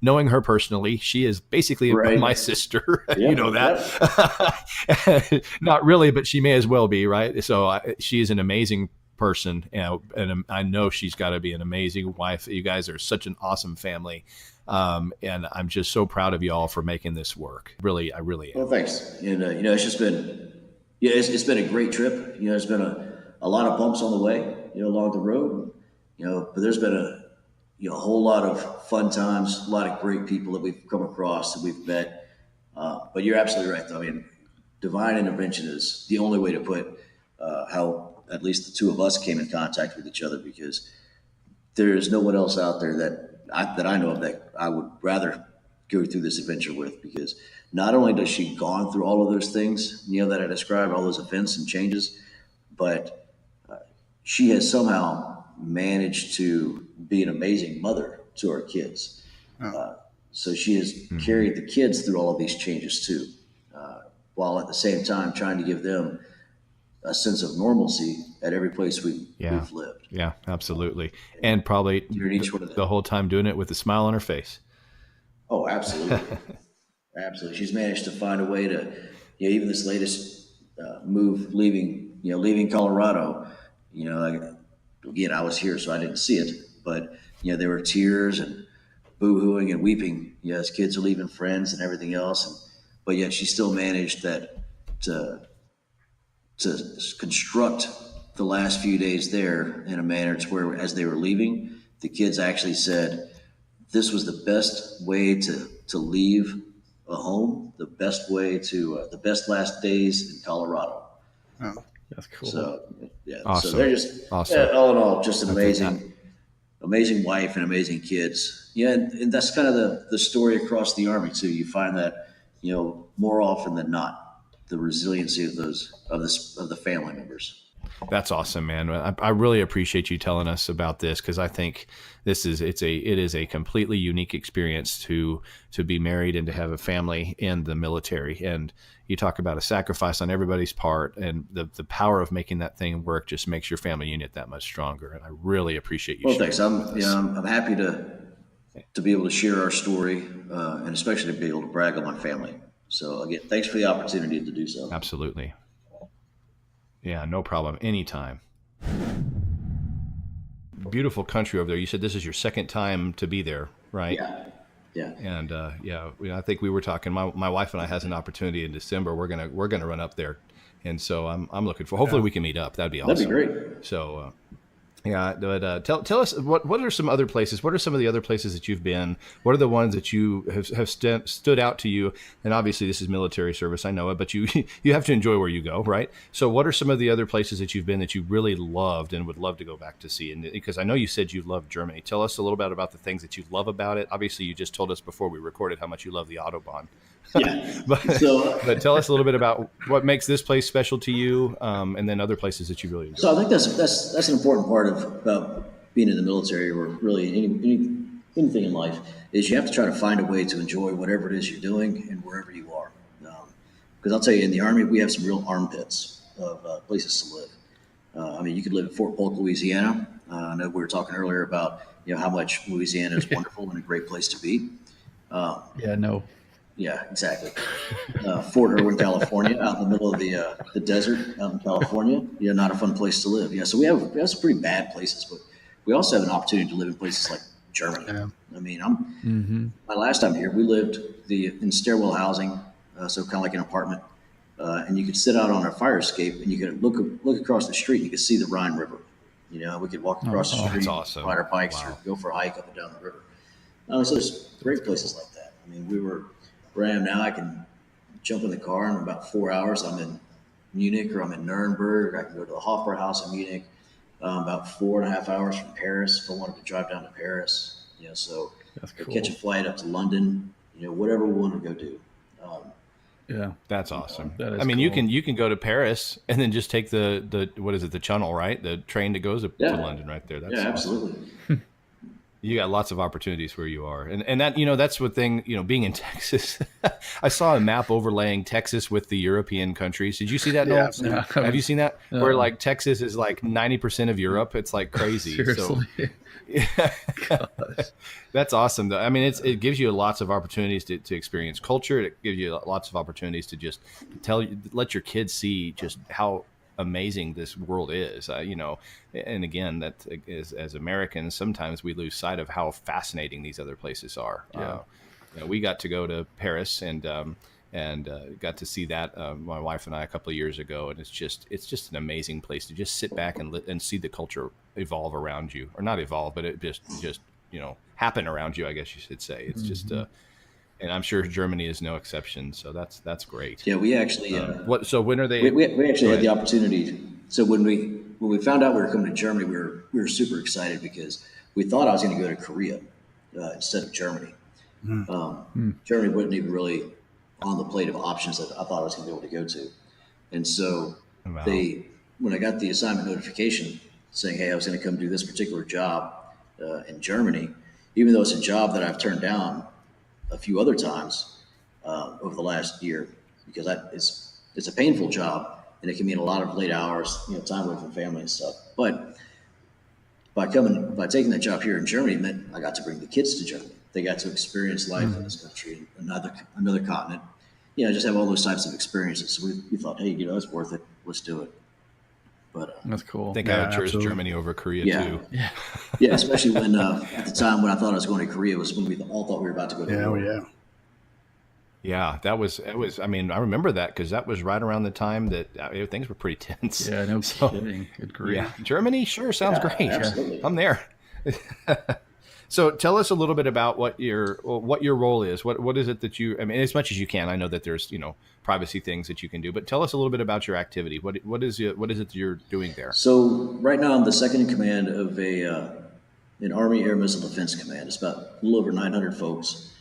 Speaker 1: knowing her personally, she is basically
Speaker 6: Right.
Speaker 1: my sister.
Speaker 6: Yeah,
Speaker 1: You know that. Not really, but she may as well be, right? So she is an amazing person, and I know she's got to be an amazing wife. You guys are such an awesome family. And I'm just so proud of you all for making this work. Really, I really am.
Speaker 6: Well, thanks. And, it's just been, it's been a great trip. There's been a lot of bumps on the way, along the road, but there's been a whole lot of fun times, a lot of great people that we've come across, that we've met. But you're absolutely right, though. I mean, divine intervention is the only way to put how at least the two of us came in contact with each other, because there is no one else out there that I know of that I would rather go through this adventure with, because not only does she gone through all of those things, that I described, all those events and changes, but she has somehow managed to be an amazing mother to our kids. So she has carried the kids through all of these changes too, while at the same time trying to give them a sense of normalcy at every place we've lived.
Speaker 1: Yeah, absolutely. And probably the whole time doing it with a smile on her face.
Speaker 6: Oh, absolutely. Absolutely. She's managed to find a way to, even this latest move, leaving Colorado, again, I was here, so I didn't see it, but, there were tears and boo-hooing and weeping, as kids are leaving friends and everything else. But yet she still managed to construct the last few days there in a manner to where, as they were leaving, the kids actually said, this was the best way to leave a home, the best way to the best last days in Colorado.
Speaker 4: Oh,
Speaker 3: that's cool.
Speaker 6: So
Speaker 1: awesome.
Speaker 6: So they're just
Speaker 1: awesome.
Speaker 6: All in all, just an amazing wife and amazing kids. And that's kind of the story across the Army too. You find that more often than not, the resiliency of the family members.
Speaker 1: That's awesome, man. I really appreciate you telling us about this, because I think it is a completely unique experience to be married and to have a family in the military. And you talk about a sacrifice on everybody's part, and the power of making that thing work just makes your family unit that much stronger. And I really appreciate you.
Speaker 6: Well, thanks. I'm happy to be able to share our story, and especially to be able to brag on my family. So again, thanks for the opportunity to do so.
Speaker 1: Absolutely. Yeah, no problem. Anytime. Beautiful country over there. You said this is your second time to be there, right?
Speaker 6: Yeah.
Speaker 1: And I think we were talking. My wife and I has an opportunity in December. We're gonna run up there, and so I'm looking for. Hopefully, we can meet up. That'd be awesome.
Speaker 6: That'd be great.
Speaker 1: So. But tell us what are some other places? What are some of the other places that you've been? What are the ones that you have stood out to you? And obviously, this is military service. I know it, but you have to enjoy where you go, right? So, what are some of the other places that you've been that you really loved and would love to go back to see? And because I know you said you loved Germany, tell us a little bit about the things that you love about it. Obviously, you just told us before we recorded how much you love the Autobahn.
Speaker 6: Yeah.
Speaker 1: but tell us a little bit about what makes this place special to you, and then other places that you really enjoy.
Speaker 6: So I think that's an important part about being in the military, or really anything in life, is you have to try to find a way to enjoy whatever it is you're doing and wherever you are. Because I'll tell you, in the Army, we have some real armpits of places to live. You could live in Fort Polk, Louisiana. I know we were talking earlier about how much Louisiana is wonderful and a great place to be. Yeah, exactly. Fort Irwin, California, out in the middle of the desert out in California. Not a fun place to live. So we have some pretty bad places, but we also have an opportunity to live in places like Germany. Yeah. My last time here, we lived in stairwell housing, so kind of like an apartment, and you could sit out on our fire escape and you could look across the street. And you could see the Rhine River. We could walk across the street,
Speaker 1: awesome.
Speaker 6: ride our bikes, or go for a hike up and down the river. So there's great places like that. Where I am now, I can jump in the car and in about 4 hours I'm in Munich, or I'm in Nuremberg. I can go to the Hofbrauhaus in Munich. About 4.5 hours from Paris if I wanted to drive down to Paris. So
Speaker 3: that's cool.
Speaker 6: Catch a flight up to London. Whatever we want to go do.
Speaker 1: That's awesome.
Speaker 3: That is
Speaker 1: cool.
Speaker 3: Cool.
Speaker 1: You can go to Paris and then just take the what is it, the channel, right? The train that goes to London right there. That's awesome.
Speaker 6: Absolutely.
Speaker 1: You got lots of opportunities where you are. And that, that's one thing, being in Texas, I saw a map overlaying Texas with the European countries. Did you see that, Noel?
Speaker 3: Yeah.
Speaker 1: Have you seen that? Where like Texas is like 90% of Europe. It's like crazy.
Speaker 3: Seriously.
Speaker 1: So, that's awesome though. It gives you lots of opportunities to experience culture. It gives you lots of opportunities to just let your kids see just how amazing this world is. And again, that is, as Americans, sometimes we lose sight of how fascinating these other places are.
Speaker 3: Yeah.
Speaker 1: We got to go to Paris and got to see that, my wife and I, a couple of years ago, and it's just an amazing place to just sit back and see the culture evolve around you, or not evolve, but it just happen around you, I guess you should say. It's just and I'm sure Germany is no exception. So that's great.
Speaker 6: Yeah, we actually
Speaker 1: So when are they?
Speaker 6: we actually had the opportunity. So when we found out we were coming to Germany, we were super excited because we thought I was going to go to Korea instead of Germany. Germany wasn't even really on the plate of options that I thought I was going to be able to go to. And so
Speaker 1: Wow.
Speaker 6: when I got the assignment notification saying, hey, I was going to come do this particular job in Germany, even though it's a job that I've turned down a few other times over the last year, because it's a painful job and it can mean a lot of late hours, time away from family and stuff. But by taking that job here in Germany, it meant I got to bring the kids to Germany. They got to experience life in this country, another continent. Just have all those types of experiences. So we thought, hey, it's worth it. Let's do it. But
Speaker 3: That's cool.
Speaker 1: I think I would choose Germany over Korea too.
Speaker 6: Yeah, especially when at the time when I thought I was going to Korea was when we all thought we were about to go to war.
Speaker 1: Yeah, that was. It was. I mean, I remember that because that was right around the time that things were pretty tense.
Speaker 3: Yeah, no kidding. Good grief.
Speaker 1: Yeah, Germany sure sounds great.
Speaker 6: Absolutely.
Speaker 1: I'm there. So tell us a little bit about what your role is. What is it that you? I mean, as much as you can. I know that there's privacy things that you can do, but tell us a little bit about your activity. What is it that you're doing there?
Speaker 6: So right now I'm the second in command of an Army Air Missile Defense Command. It's about a little over 900 folks.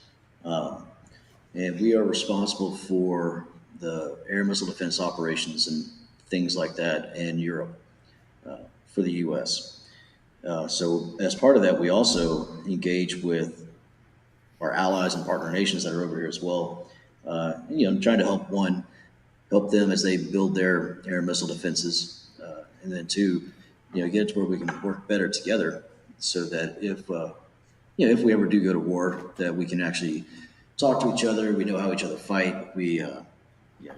Speaker 6: And we are responsible for the air missile defense operations and things like that in Europe for the U.S. So as part of that, we also engage with our allies and partner nations that are over here as well. Trying to help them as they build their air missile defenses, and then two, get it to where we can work better together, so that if we ever do go to war, that we can actually talk to each other. We know how each other fight. We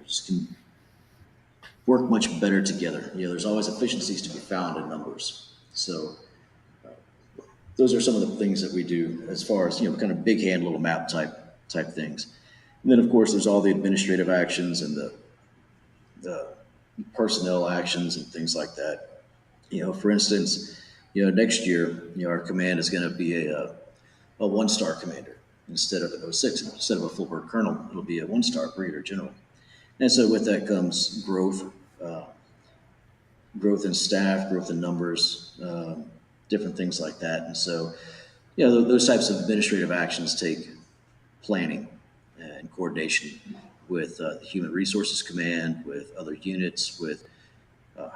Speaker 6: just can work much better together. There's always efficiencies to be found in numbers. So those are some of the things that we do as far as kind of big hand, little map type things. And then of course there's all the administrative actions and the personnel actions and things like that. For instance, next year, our command is going to be a 1-star commander. Instead of an 06, instead of a full bird colonel, it'll be a 1-star brigadier general. And so with that comes growth in staff, growth in numbers, different things like that. And so, those types of administrative actions take planning and coordination with the Human Resources Command, with other units, with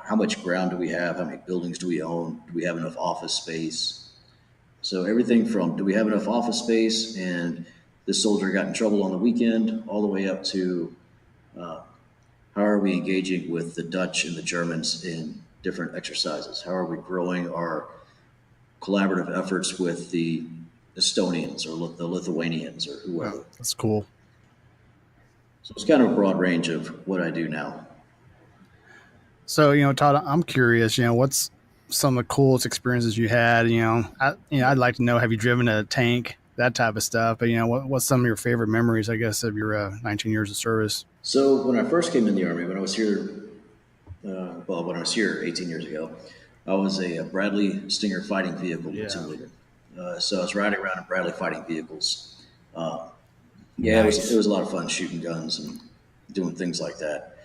Speaker 6: how much ground do we have, how many buildings do we own, do we have enough office space. So everything from do we have enough office space and this soldier got in trouble on the weekend, all the way up to how are we engaging with the Dutch and the Germans in different exercises? How are we growing our collaborative efforts with the Estonians or the Lithuanians or whoever?
Speaker 4: Wow, that's cool.
Speaker 6: So it's kind of a broad range of what I do now.
Speaker 4: So, Todd, I'm curious, what's some of the coolest experiences you had? I'd like to know, have you driven a tank, that type of stuff? But what's some of your favorite memories, I guess, of your 19 years of service?
Speaker 6: So when I first came in the Army, when I was here 18 years ago, I was a Bradley Stinger fighting vehicle platoon leader. So I was riding around in Bradley fighting vehicles. Nice. It was a lot of fun shooting guns and doing things like that.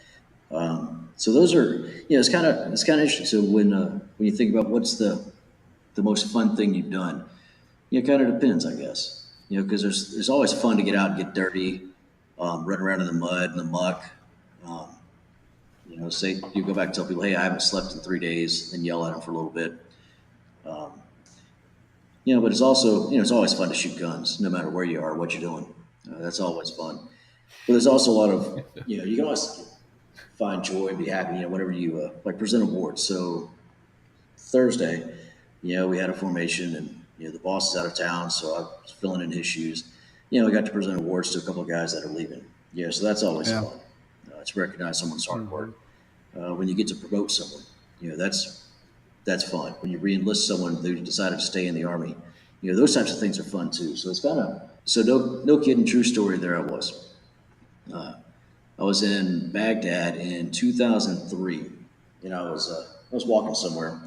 Speaker 6: So those are, it's kind of interesting. So when you think about what's the most fun thing you've done, it kind of depends, I guess. Because there's always fun to get out and get dirty, run around in the mud and the muck. Say you go back and tell people, hey, I haven't slept in 3 days, and yell at them for a little bit. But it's also, it's always fun to shoot guns, no matter where you are, what you're doing. That's always fun. But there's also a lot of, you can always find joy and be happy, whenever you present awards. So Thursday, we had a formation and, the boss is out of town, so I was filling in his shoes. We got to present awards to a couple of guys that are leaving. So that's always fun. To recognize someone's hard work. when you get to promote someone. That's fun. When you re-enlist someone who decided to stay in the Army, those types of things are fun too. So it's kind of, so no kidding, true story. There I was. I was in Baghdad in 2003, and I was walking somewhere,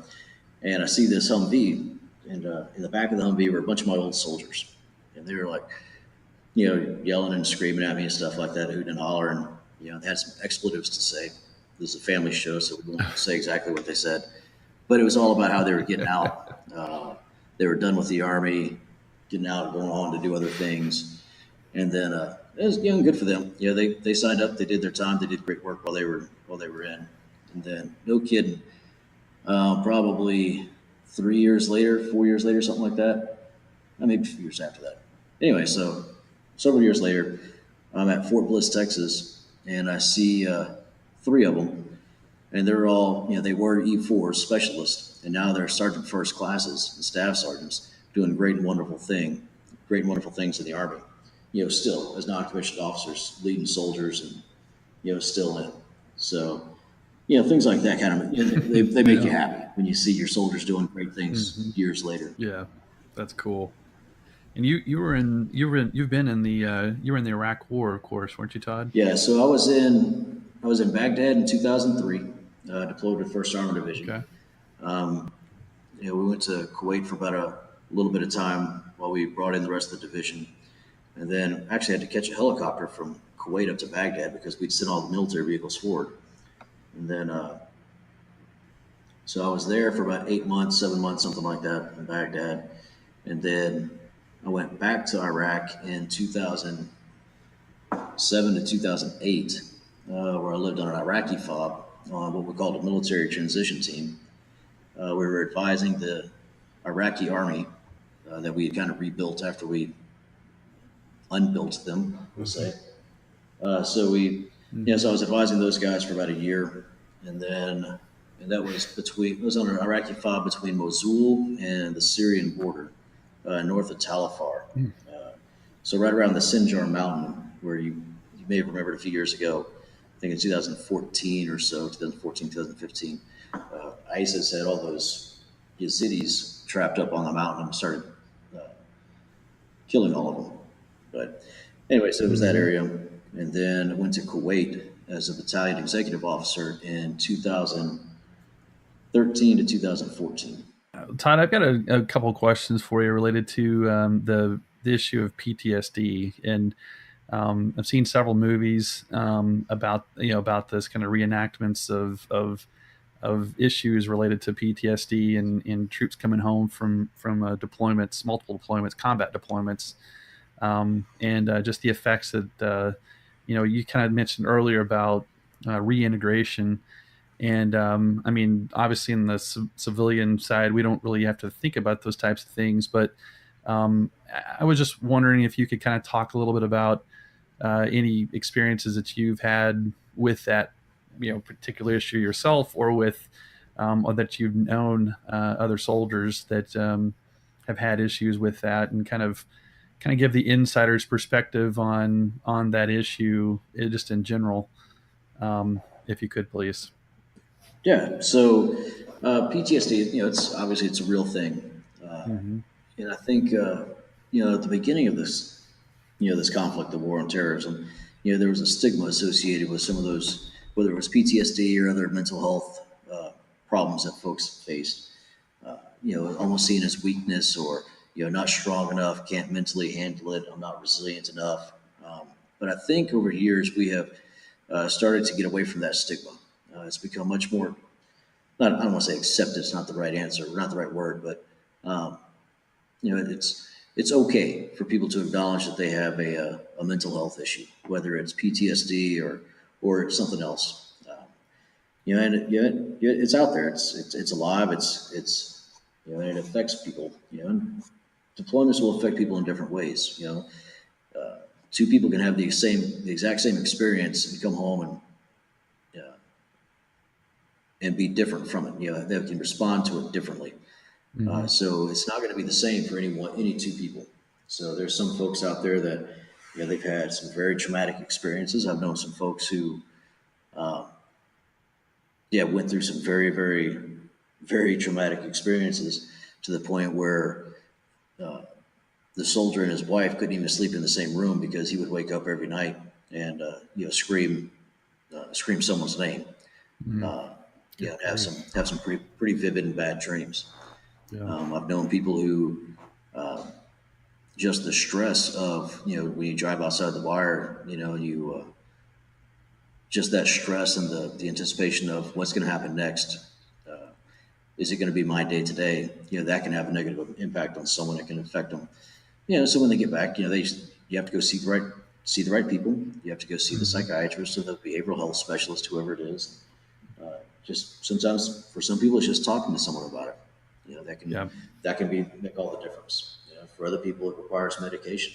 Speaker 6: and I see this Humvee, and in the back of the Humvee were a bunch of my old soldiers, and they were like, yelling and screaming at me and stuff like that, hooting and hollering. They had some expletives to say. This is a family show, so we won't say exactly what they said, but it was all about how they were getting out. They were done with the Army, getting out, going on to do other things, and then it was good for them. They signed up, they did their time, they did great work while they were in, and then no kidding, probably 3 years later, 4 years later, something like that, maybe a few years after that. Anyway, so several years later, I'm at Fort Bliss, Texas, and I see 3 of them, and they're all, they were E4 specialists, and now they're sergeant first classes and staff sergeants doing great and wonderful things in the Army. Still as non-commissioned officers, leading soldiers, and still in. So, things like that kind of they make you happy when you see your soldiers doing great things years later.
Speaker 3: Yeah, that's cool. And you were in the Iraq War, of course, weren't you, Todd?
Speaker 6: Yeah, so I was in Baghdad in 2003, deployed to the First Armored Division.
Speaker 3: Okay.
Speaker 6: We went to Kuwait for about a little bit of time while we brought in the rest of the division, and then actually had to catch a helicopter from Kuwait up to Baghdad because we'd sent all the military vehicles forward. And then, so I was there for about 8 months, 7 months, something like that in Baghdad, and then I went back to Iraq in 2007 to 2008, where I lived on an Iraqi FOB on what we called a military transition team. We were advising the Iraqi army that we had kind of rebuilt after we unbuilt them, we'll say. So I was advising those guys for about a year, and that was it was on an Iraqi FOB between Mosul and the Syrian border, north of Tal Afar. So right around the Sinjar mountain, where you may have remembered a few years ago, I think in 2014 or so, 2015, ISIS had all those Yazidis trapped up on the mountain and started killing all of them. But anyway, so it was that area. And then I went to Kuwait as a battalion executive officer in 2013 to 2014.
Speaker 3: Todd, I've got a couple of questions for you related to the issue of PTSD, and I've seen several movies about this kind of reenactments of issues related to PTSD and troops coming home from deployments, multiple deployments, combat deployments, and just the effects that you kind of mentioned earlier about reintegration. And obviously in the civilian side, we don't really have to think about those types of things. But I was just wondering if you could kind of talk a little bit about any experiences that you've had with that, particular issue yourself, or with, or that you've known other soldiers that have had issues with that, and kind of give the insider's perspective on that issue, just in general, if you could, please.
Speaker 6: Yeah. So PTSD, it's a real thing, and I think at the beginning of this, this conflict, the war on terrorism, there was a stigma associated with some of those, whether it was PTSD or other mental health problems that folks faced. Almost seen as weakness, or not strong enough, can't mentally handle it, I'm not resilient enough. But I think over years we have started to get away from that stigma. It's become much more, I don't want to say accepted, it's not the right answer, not the right word, but it's okay for people to acknowledge that they have a mental health issue, whether it's PTSD or something else. It's out there. It's alive. It's and it affects people. And deployments will affect people in different ways. Two people can have the exact same experience and come home and be different from it. They can respond to it differently. So it's not going to be the same for any two people. So there's some folks out there that they've had some very traumatic experiences. I've known some folks who went through some very, very, very traumatic experiences to the point where the soldier and his wife couldn't even sleep in the same room because he would wake up every night and scream someone's name. And have some pretty vivid and bad dreams. I've known people who just the stress of when you drive outside the wire, just that stress and the anticipation of what's going to happen next. Is it going to be my day today? That can have a negative impact on someone. It can affect them. So when they get back, you have to go see the right people. You have to go see the psychiatrist or the behavioral health specialist, whoever it is. Just sometimes for some people, it's just talking to someone about it. That can make all the difference. For other people, it requires medication.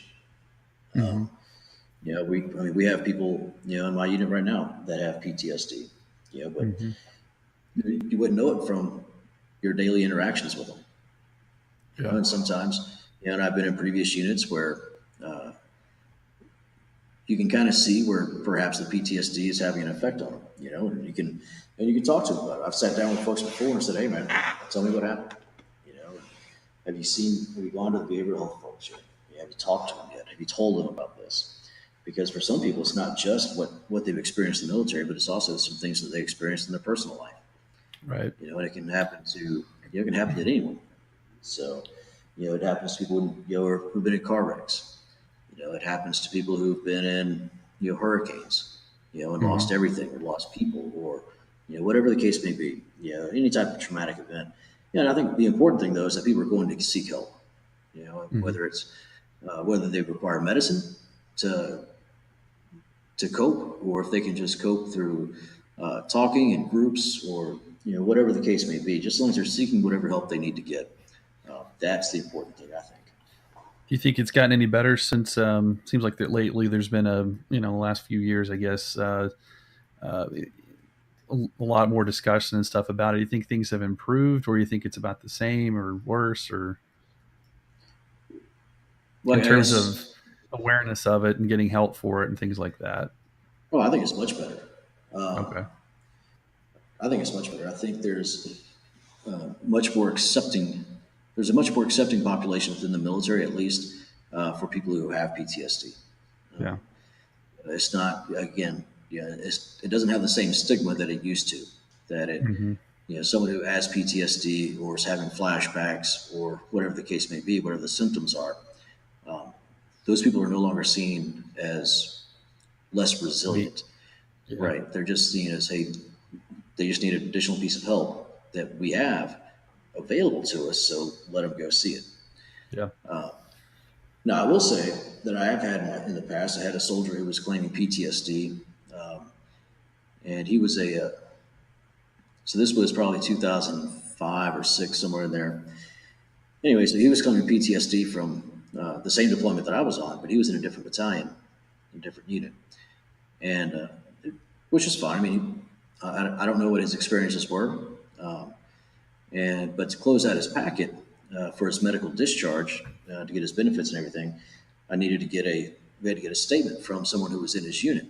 Speaker 6: We have people, in my unit right now that have PTSD. But you wouldn't know it from your daily interactions with them. And sometimes, and I've been in previous units where you can kind of see where perhaps the PTSD is having an effect on them. And you can talk to them about it. I've sat down with folks before and said, "Hey, man, tell me what happened. Have you gone to the behavioral health folks yet? Have you talked to them yet? Have you told them about this?" Because for some people, it's not just what they've experienced in the military, but it's also some things that they experienced in their personal life.
Speaker 3: Right.
Speaker 6: And it can happen to anyone. So, it happens to people who've been in car wrecks. It happens to people who've been in hurricanes, and lost everything, or lost people, or whatever the case may be. Any type of traumatic event. And I think the important thing though is that people are going to seek help. Whether it's whether they require medicine to cope, or if they can just cope through talking in groups, or whatever the case may be. Just as long as they're seeking whatever help they need to get, that's the important thing, I think.
Speaker 3: Do you think it's gotten any better since? Seems like that lately there's been the last few years, I guess, a lot more discussion and stuff about it. Do you think things have improved, or do you think it's about the same or worse, or in terms of awareness of it and getting help for it and things like that?
Speaker 6: Oh, I think it's much better.
Speaker 3: Okay.
Speaker 6: I think it's much better. I think there's much more accepting. There's a much more accepting population within the military, at least for people who have PTSD.
Speaker 3: Yeah.
Speaker 6: It's not, again, it doesn't have the same stigma that it used to. That it, someone who has PTSD or is having flashbacks or whatever the case may be, whatever the symptoms are, those people are no longer seen as less resilient.
Speaker 3: Yeah.
Speaker 6: Right? They're just seen as, hey, they just need an additional piece of help that we have available to us, so let them go see it.
Speaker 3: Yeah.
Speaker 6: Now, I will say that I have had in the past, I had a soldier who was claiming PTSD, and he was so this was probably 2005 or 6, somewhere in there. Anyway, so he was claiming PTSD from the same deployment that I was on, but he was in a different battalion, a different unit, and which is fine. I mean, I don't know what his experiences were, but to close out his packet for his medical discharge to get his benefits and everything, we had to get a statement from someone who was in his unit.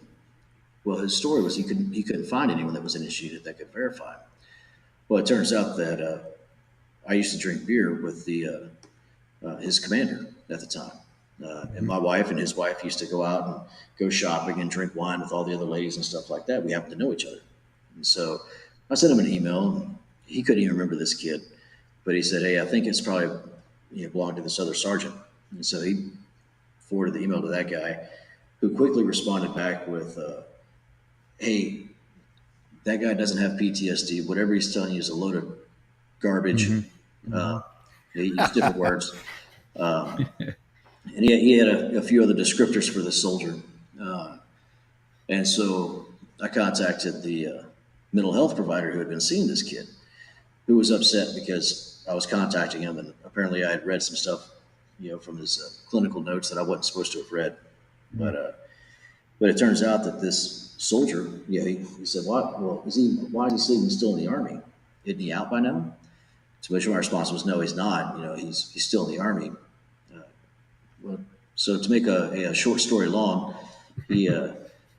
Speaker 6: Well, his story was he couldn't find anyone that was in his unit that could verify. Well, it turns out that I used to drink beer with his commander at the time. And my wife and his wife used to go out and go shopping and drink wine with all the other ladies and stuff like that. We happened to know each other. And so I sent him an email. He couldn't even remember this kid, but he said, "Hey, I think it's probably belonged to this other sergeant." And so he forwarded the email to that guy, who quickly responded back with, "Hey, that guy doesn't have PTSD. Whatever he's telling you is a load of garbage." He used different words. And he had a few other descriptors for the soldier. And so I contacted the mental health provider who had been seeing this kid, who was upset because I was contacting him, and apparently I had read some stuff, from his clinical notes that I wasn't supposed to have read. But it turns out that this soldier, he said, why is he still in the Army? Isn't he out by now? To which my response was, no, he's not. He's still in the Army. So to make a short story long, he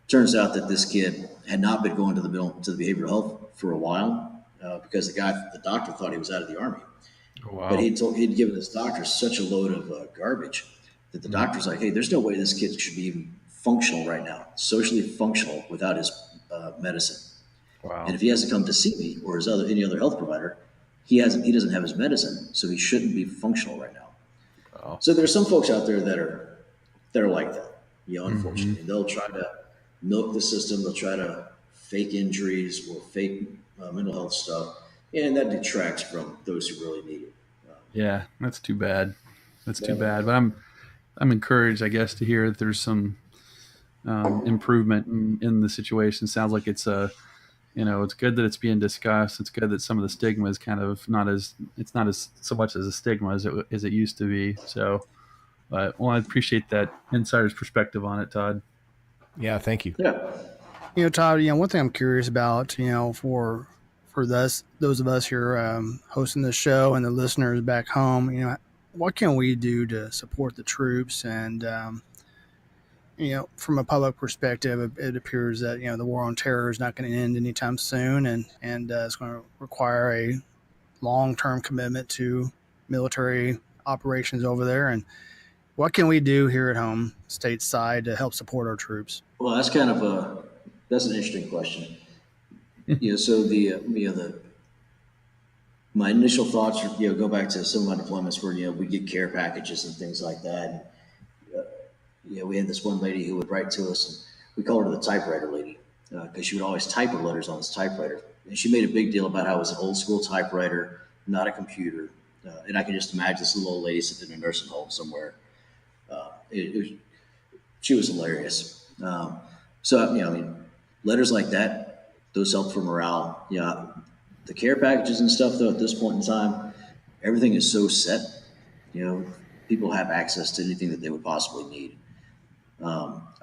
Speaker 6: Turns out that this kid had not been going to the behavioral health for a while because the doctor thought he was out of the Army.
Speaker 3: Oh, wow.
Speaker 6: But he'd given this doctor such a load of garbage that the doctor's like, hey, there's no way this kid should be even functional right now, socially functional without his medicine.
Speaker 3: Wow.
Speaker 6: And if he has to come to see me or any other health provider, he doesn't have his medicine, so he shouldn't be functional right now.
Speaker 3: Wow.
Speaker 6: So there's some folks out there that are like that, unfortunately. They'll try to milk the system. They'll try to fake injuries or fake mental health stuff, and that detracts from those who really need it.
Speaker 3: Yeah, that's too bad. That's too bad. But I'm encouraged, I guess, to hear that there's some improvement in the situation. Sounds like it's it's good that it's being discussed. It's good that some of the stigma is kind of not as so much as a stigma as it used to be. So, but I appreciate that insider's perspective on it, Todd.
Speaker 1: Yeah, thank you.
Speaker 6: Yeah.
Speaker 4: Todd, one thing I'm curious about, for those of us here hosting the show and the listeners back home, what can we do to support the troops? And, from a public perspective, it appears that, the war on terror is not going to end anytime soon. And it's going to require a long-term commitment to military operations over there. And what can we do here at home, stateside, to help support our troops?
Speaker 6: Well, that's that's an interesting question. So my initial thoughts are, go back to some of my deployments where, we get care packages and things like that. And, we had this one lady who would write to us, and we called her the typewriter lady because she would always type her letters on this typewriter. And she made a big deal about how it was an old school typewriter, not a computer. And I can just imagine this little old lady sitting in a nursing home somewhere. She was hilarious. Letters like that, those help for morale. The care packages and stuff, though, at this point in time, everything is so set. People have access to anything that they would possibly need.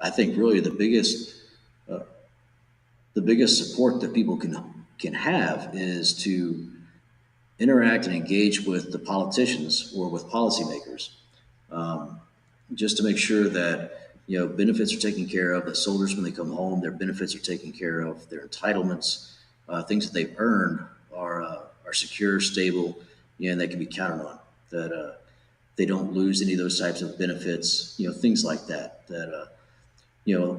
Speaker 6: I think really the biggest support that people can have is to interact and engage with the politicians or with policymakers, just to make sure that benefits are taken care of, that soldiers, when they come home, their benefits are taken care of, their entitlements, things that they've earned are secure, stable, and they can be counted on, that they don't lose any of those types of benefits, things like that,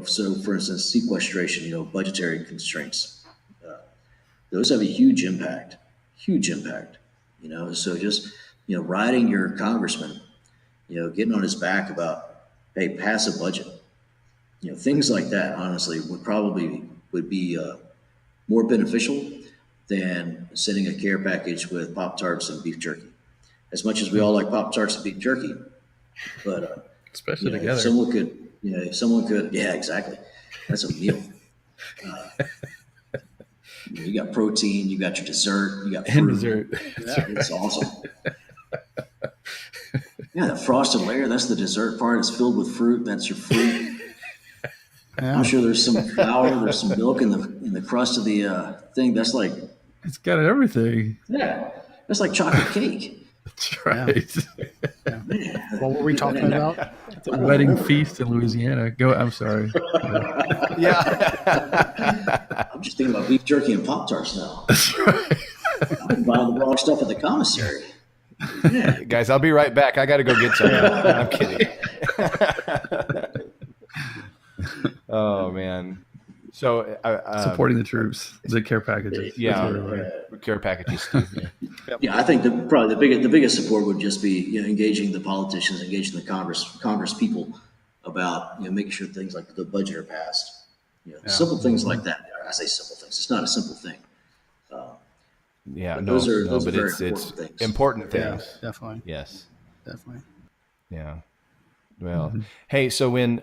Speaker 6: so for instance, sequestration, budgetary constraints, those have a huge impact, so just, riding your congressman, getting on his back about, hey, pass a budget, things like that, honestly, would be more beneficial than sending a care package with Pop-Tarts and beef jerky. As much as we all like Pop-Tarts and beef jerky, but
Speaker 3: especially together.
Speaker 6: If someone could, yeah, exactly. That's a meal. You got protein, you got your dessert, you got fruit.
Speaker 3: And dessert.
Speaker 6: Yeah, it's awesome. Yeah, the frosted layer, that's the dessert part. It's filled with fruit. That's your fruit. Yeah. I'm sure there's some flour, there's some milk in the crust of the thing. That's like,
Speaker 3: it's got everything.
Speaker 6: Yeah, that's like chocolate cake.
Speaker 3: That's right.
Speaker 4: Yeah. What were we talking about?
Speaker 3: It's a wedding feast in Louisiana. I'm sorry.
Speaker 1: Yeah.
Speaker 6: I'm just thinking about beef jerky and Pop-Tarts now.
Speaker 3: That's right.
Speaker 6: I've been buying the wrong stuff at the commissary.
Speaker 1: Yeah. Guys, I'll be right back. I got to go get some. I'm kidding. Oh, man. So
Speaker 6: supporting the troops, the care packages.
Speaker 1: Yeah, care packages.
Speaker 6: Yeah, I think probably the biggest support would just be engaging the politicians, engaging the Congress people about making sure things like the budget are passed. Simple things like that. I say simple things. It's not a simple thing. Those are
Speaker 1: it's important things.
Speaker 4: Yeah, definitely.
Speaker 1: Yes,
Speaker 4: definitely.
Speaker 1: Yeah. Well, hey, so when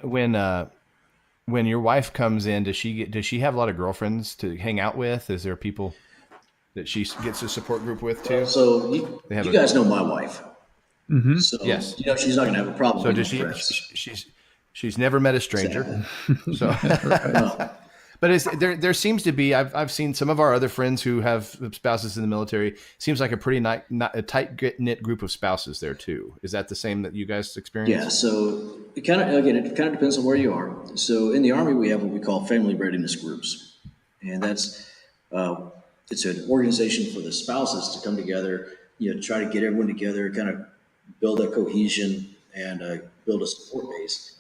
Speaker 1: your wife comes in, does she have a lot of girlfriends to hang out with? Is there people that she gets a support group with too?
Speaker 6: So you guys know my wife.
Speaker 3: Mm-hmm.
Speaker 6: So
Speaker 1: yes,
Speaker 6: she's not going to have a problem.
Speaker 1: So does she? She's never met a stranger. So, But there seems to be, I've seen some of our other friends who have spouses in the military. Seems like a pretty a tight knit group of spouses there too. Is that the same that you guys experience?
Speaker 6: Yeah. So it kind of depends on where you are. So in the Army, we have what we call family readiness groups, and that's it's an organization for the spouses to come together, try to get everyone together, kind of build a cohesion and build a support base.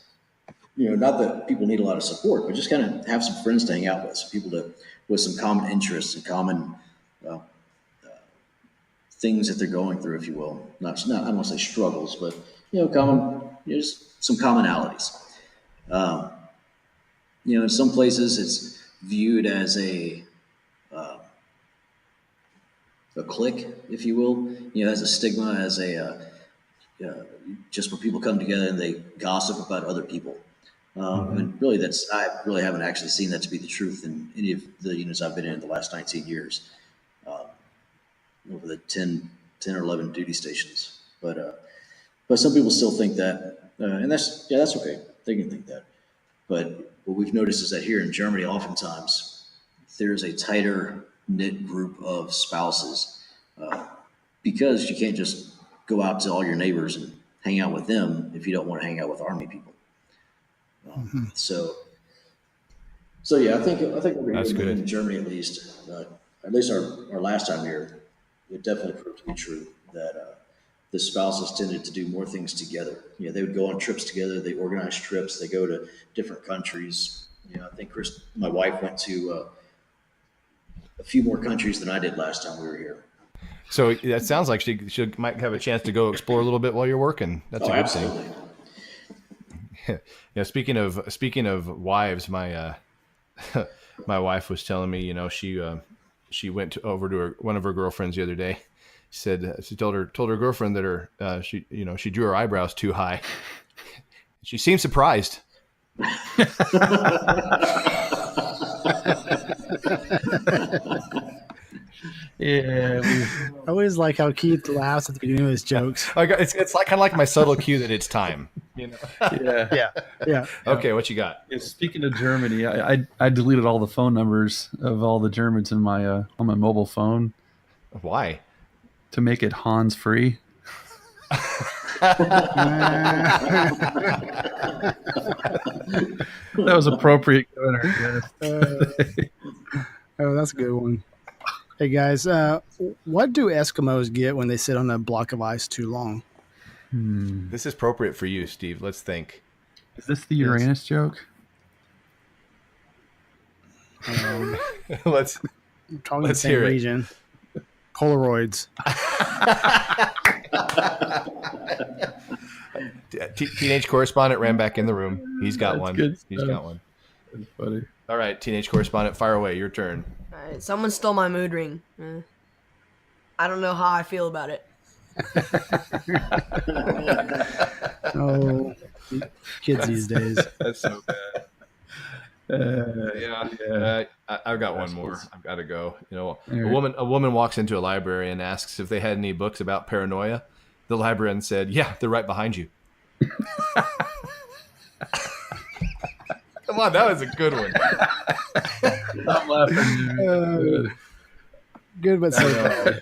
Speaker 6: Not that people need a lot of support, but just kind of have some friends to hang out with, some people with some common interests and common things that they're going through, if you will. Not I don't want to say struggles, but common, just some commonalities. In some places it's viewed as a clique, if you will. As a stigma, as a just where people come together and they gossip about other people. And really, I really haven't actually seen that to be the truth in any of the units I've been in the last 19 years, over the 10 or 11 duty stations. But some people still think that, and that's okay. They can think that. But what we've noticed is that here in Germany, oftentimes there's a tighter knit group of spouses, because you can't just go out to all your neighbors and hang out with them if you don't want to hang out with Army people. So yeah, I think over here in Germany, at least our last time here, it definitely proved to be true that the spouses tended to do more things together. They would go on trips together. They organize trips. They go to different countries. I think my wife went to a few more countries than I did last time we were here.
Speaker 1: So that sounds like she might have a chance to go explore a little bit while you're working. That's a good
Speaker 6: absolutely.
Speaker 1: thing. Yeah. Speaking of wives, my my wife was telling me, she went over to one of her girlfriends the other day. She told her girlfriend that she drew her eyebrows too high. She seemed surprised.
Speaker 4: Yeah, I always like how Keith laughs at the beginning of his jokes.
Speaker 1: It's like kind of like my subtle cue that it's time.
Speaker 3: Yeah.
Speaker 4: Yeah.
Speaker 1: Okay, what you got?
Speaker 3: Yeah, speaking of Germany, I deleted all the phone numbers of all the Germans in my on my mobile phone.
Speaker 1: Why?
Speaker 3: To make it Hans free. That was appropriate.
Speaker 4: Oh, that's a good one. Hey guys, what do Eskimos get when they sit on a block of ice too long?
Speaker 1: This is appropriate for you, Steve. Let's think.
Speaker 3: Is this the Uranus joke?
Speaker 1: Let's
Speaker 4: talking the same region. Polaroids.
Speaker 1: Teenage correspondent ran back in the room. He's got one. He's got one.
Speaker 3: That's funny.
Speaker 1: All right, teenage correspondent, fire away. Your turn.
Speaker 5: All right, someone stole my mood ring. I don't know how I feel about it.
Speaker 4: Oh, kids these days.
Speaker 1: That's so bad. I've got one more. I've got to go. A woman walks into a library and asks if they had any books about paranoia. The librarian said, "Yeah, they're right behind you." Come on, that was a good one.
Speaker 3: I'm laughing.
Speaker 4: Good, but so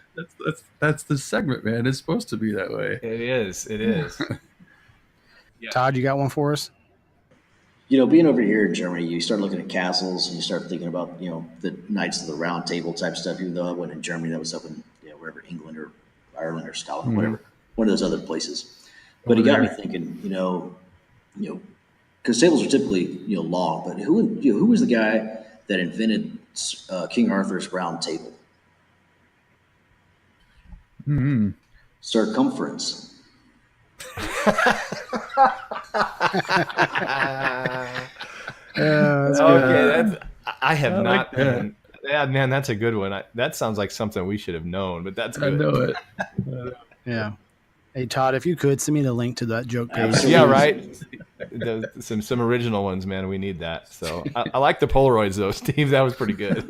Speaker 3: that's the segment, man. It's supposed to be that way.
Speaker 1: It is.
Speaker 4: Yeah. Todd, you got one for us?
Speaker 6: Being over here in Germany, you start looking at castles and you start thinking about, the Knights of the Round Table type stuff. Even though I went in Germany, that was up in wherever, England or Ireland or Scotland, whatever, one of those other places. But it got me thinking, because tables are typically long, but who was the guy that invented King Arthur's Round Table? Circumference.
Speaker 1: I have not. Like yeah, man, that's a good one. That sounds like something we should have known, but that's good.
Speaker 3: I know it.
Speaker 4: Yeah. Hey, Todd, if you could send me the link to that joke page.
Speaker 1: Yeah, right. some original ones, man. We need that. So I like the Polaroids though, Steve. That was pretty good.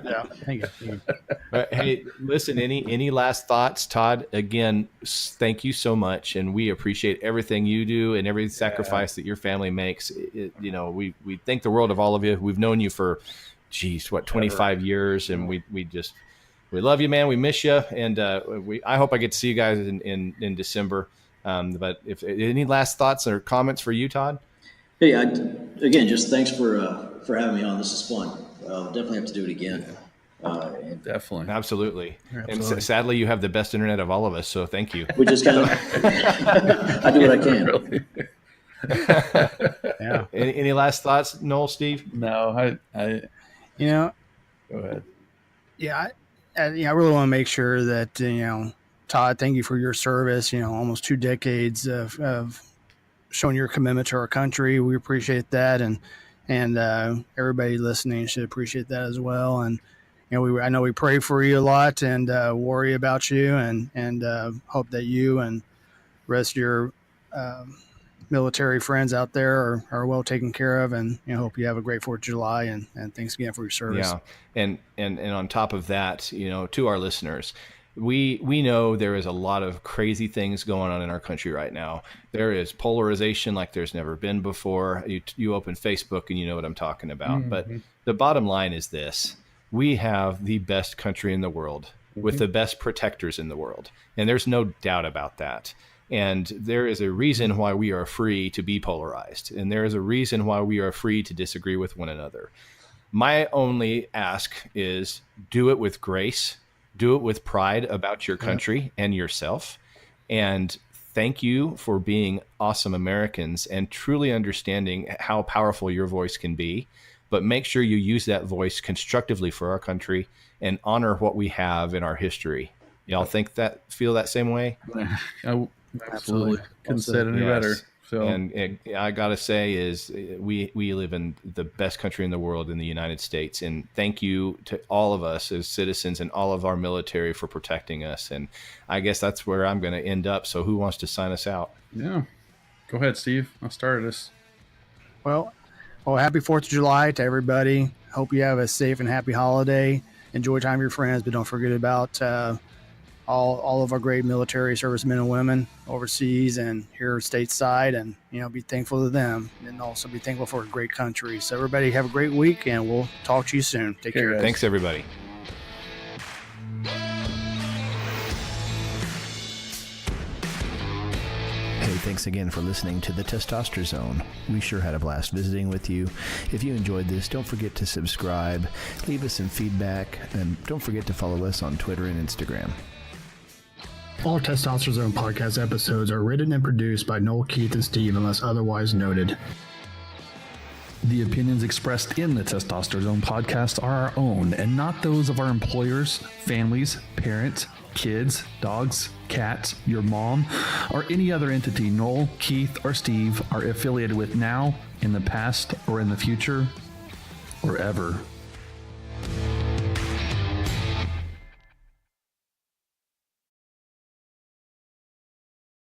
Speaker 4: Yeah, thank you.
Speaker 1: Hey, listen. Any last thoughts, Todd? Again, thank you so much, and we appreciate everything you do and every sacrifice that your family makes. We think the world of all of you. We've known you for, 25 years, and we love you, man. We miss you, and I hope I get to see you guys in December. But if any last thoughts or comments for you, Todd?
Speaker 6: Hey, again, just thanks for having me on. This is fun. Definitely have to do it again.
Speaker 3: Definitely.
Speaker 1: Absolutely. And sadly, you have the best internet of all of us, so thank you.
Speaker 6: We just kind of, I do what I can.
Speaker 4: Yeah.
Speaker 1: Any last thoughts, Noel, Steve?
Speaker 3: No, I
Speaker 4: Go
Speaker 3: ahead.
Speaker 4: Yeah, I really want to make sure that Todd, thank you for your service. Almost 2 decades of showing your commitment to our country. We appreciate that, and everybody listening should appreciate that as well. And I know we pray for you a lot and worry about you, and hope that you and the rest of your military friends out there are well taken care of, and hope you have a great 4th of July, and thanks again for your service.
Speaker 1: Yeah. And on top of that, to our listeners, we know there is a lot of crazy things going on in our country right now. There is polarization like there's never been before. You open Facebook and you know what I'm talking about. Mm-hmm. But the bottom line is this: we have the best country in the world with the best protectors in the world. And there's no doubt about that. And there is a reason why we are free to be polarized. And there is a reason why we are free to disagree with one another. My only ask is do it with grace, do it with pride about your country and yourself. And thank you for being awesome Americans and truly understanding how powerful your voice can be. But make sure you use that voice constructively for our country and honor what we have in our history. Y'all feel that same way?
Speaker 3: Absolutely. Couldn't say it any better. So,
Speaker 1: and I gotta say is we live in the best country in the world in the United States, and thank you to all of us as citizens and all of our military for protecting us. And I guess that's where I'm going to end up. So who wants to sign us out?
Speaker 3: Yeah, go ahead, Steve. I'll start us.
Speaker 4: Well, happy 4th of July to everybody. Hope you have a safe and happy holiday. Enjoy time with your friends, but don't forget about all of our great military servicemen and women overseas and here stateside, and be thankful to them, and also be thankful for a great country. So everybody have a great week, and we'll talk to you soon. Take care, guys.
Speaker 1: Thanks, everybody. Hey, thanks again for listening to the Testosterone Zone. We sure had a blast visiting with you. If you enjoyed this, don't forget to subscribe, leave us some feedback, and don't forget to follow us on Twitter and Instagram.
Speaker 4: All Testosterone Zone podcast episodes are written and produced by Noel, Keith, and Steve unless otherwise noted.
Speaker 3: The opinions expressed in the Testosterone Zone podcast are our own and not those of our employers, families, parents, kids, dogs, cats, your mom, or any other entity Noel, Keith, or Steve are affiliated with now, in the past, or in the future, or ever.